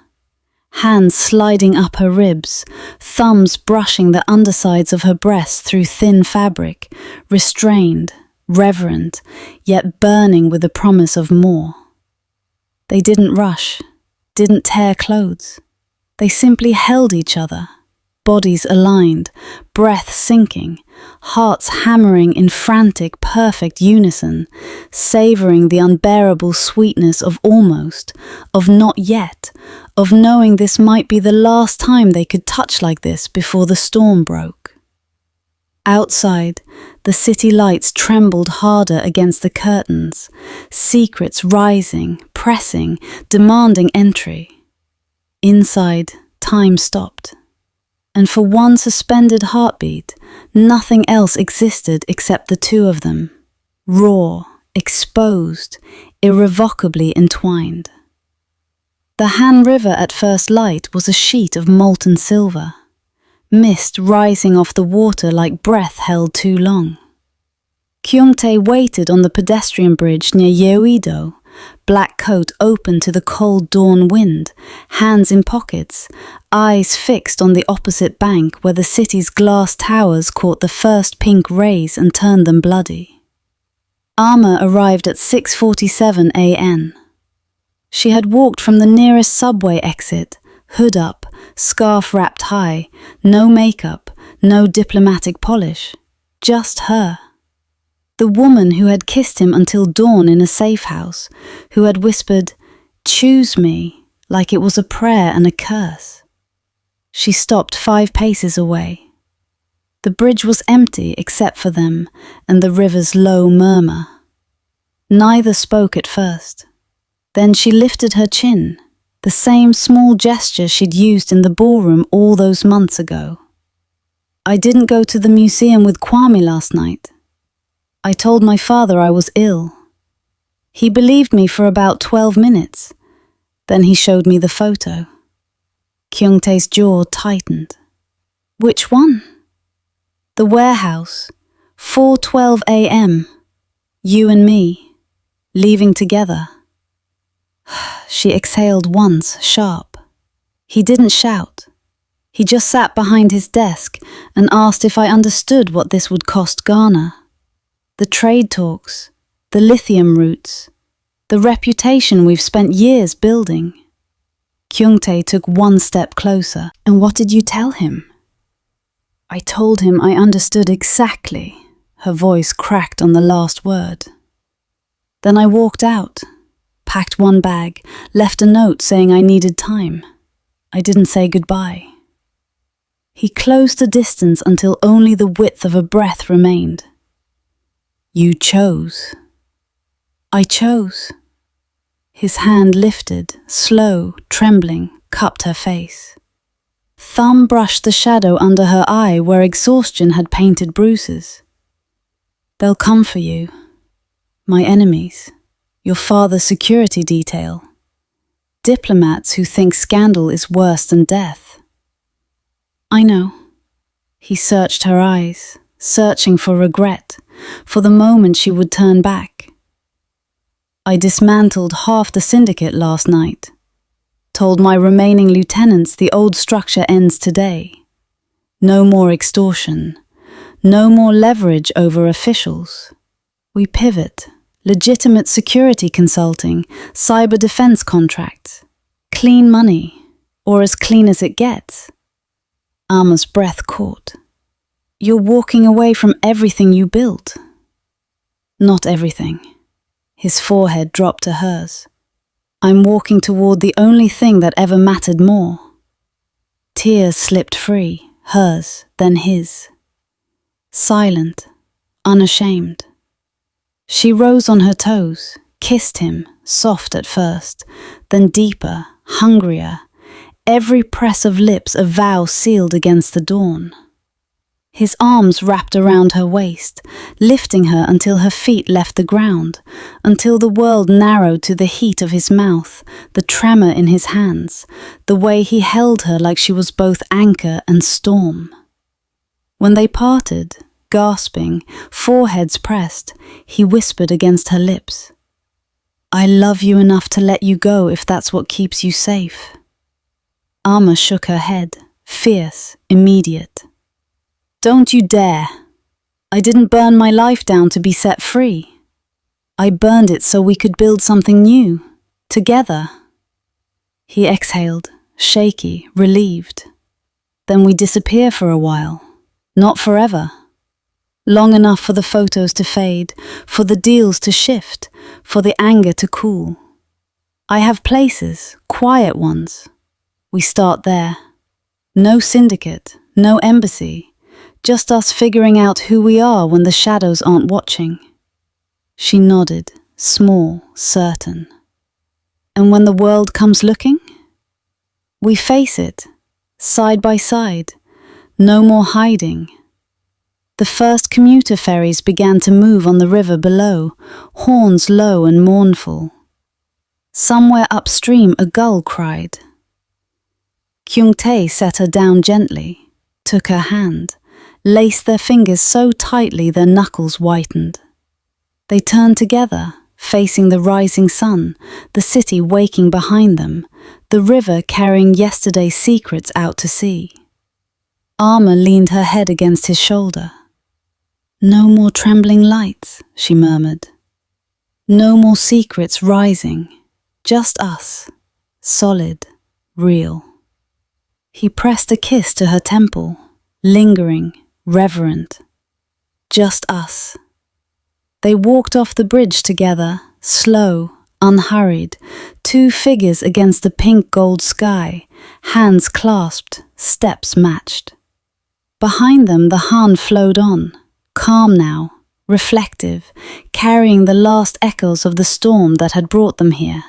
Hands sliding up her ribs, thumbs brushing the undersides of her breasts through thin fabric, restrained, reverent, yet burning with the promise of more. They didn't rush, didn't tear clothes. They simply held each other, bodies aligned, breath sinking, hearts hammering in frantic, perfect unison, savoring the unbearable sweetness of almost, of not yet, of knowing this might be the last time they could touch like this before the storm broke. Outside, the city lights trembled harder against the curtains, secrets rising, pressing, demanding entry. Inside, time stopped. And for one suspended heartbeat, nothing else existed except the two of them, raw, exposed, irrevocably entwined. The Han River at first light was a sheet of molten silver, mist rising off the water like breath held too long. Kyung-tae waited on the pedestrian bridge near Yeouido, black coat open to the cold dawn wind, hands in pockets, eyes fixed on the opposite bank where the city's glass towers caught the first pink rays and turned them bloody. Amma arrived at 6:47 a.m. She had walked from the nearest subway exit, hood up, scarf wrapped high, no makeup, no diplomatic polish, just her. The woman who had kissed him until dawn in a safe house, who had whispered, "Choose me," like it was a prayer and a curse. She stopped 5 paces away. The bridge was empty except for them and the river's low murmur. Neither spoke at first. Then she lifted her chin, the same small gesture she'd used in the ballroom all those months ago. I didn't go to the museum with Kwame last night. I told my father I was ill. He believed me for about 12 minutes. Then he showed me the photo. Kyung-tae's jaw tightened. Which one? The warehouse, 4:12 a.m. You and me, leaving together. She exhaled once, sharp. He didn't shout. He just sat behind his desk and asked if I understood what this would cost Ghana. The trade talks, the lithium routes, the reputation we've spent years building. Kyung-tae took one step closer. And what did you tell him? I told him I understood exactly. Her voice cracked on the last word. Then I walked out, packed one bag, left a note saying I needed time. I didn't say goodbye. He closed the distance until only the width of a breath remained. You chose. I chose. His hand lifted, slow, trembling, cupped her face. Thumb brushed the shadow under her eye where exhaustion had painted bruises. They'll come for you. My enemies, your father's security detail. Diplomats who think scandal is worse than death. I know. He searched her eyes, searching for regret, for the moment she would turn back. I dismantled half the syndicate last night. Told my remaining lieutenants the old structure ends today. No more extortion. No more leverage over officials. We pivot. Legitimate security consulting, cyber defense contracts. Clean money, or as clean as it gets. Arma's breath caught. You're walking away from everything you built. Not everything. His forehead dropped to hers. I'm walking toward the only thing that ever mattered more. Tears slipped free, hers, then his. Silent, unashamed. She rose on her toes, kissed him, soft at first, then deeper, hungrier, every press of lips a vow sealed against the dawn. His arms wrapped around her waist, lifting her until her feet left the ground, until the world narrowed to the heat of his mouth, the tremor in his hands, the way he held her like she was both anchor and storm. When they parted, gasping, foreheads pressed, he whispered against her lips, I love you enough to let you go if that's what keeps you safe. Arma shook her head, fierce, immediate. Don't you dare. I didn't burn my life down to be set free. I burned it so we could build something new, together. He exhaled, shaky, relieved. Then we disappear for a while, not forever. Long enough for the photos to fade, for the deals to shift, for the anger to cool. I have places, quiet ones. We start there. No syndicate, no embassy, just us figuring out who we are when the shadows aren't watching. She nodded, small, certain. And when the world comes looking? We face it, side by side, no more hiding. The first commuter ferries began to move on the river below, horns low and mournful. Somewhere upstream a gull cried. Kyung-tae set her down gently, took her hand, laced their fingers so tightly their knuckles whitened. They turned together, facing the rising sun, the city waking behind them, the river carrying yesterday's secrets out to sea. Arma leaned her head against his shoulder. No more trembling lights, she murmured. No more secrets rising, just us, solid, real. He pressed a kiss to her temple, lingering, reverent. Just us. They walked off the bridge together, slow, unhurried, two figures against the pink-gold sky, hands clasped, steps matched. Behind them the Han flowed on, calm now, reflective, carrying the last echoes of the storm that had brought them here.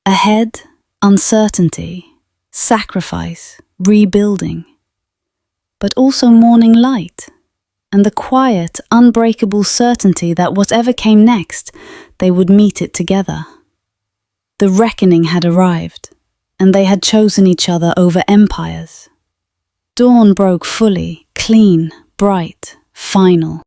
Ahead, uncertainty, sacrifice, rebuilding, but also morning light, and the quiet, unbreakable certainty that whatever came next, they would meet it together. The reckoning had arrived, and they had chosen each other over empires. Dawn broke fully, clean, bright, final.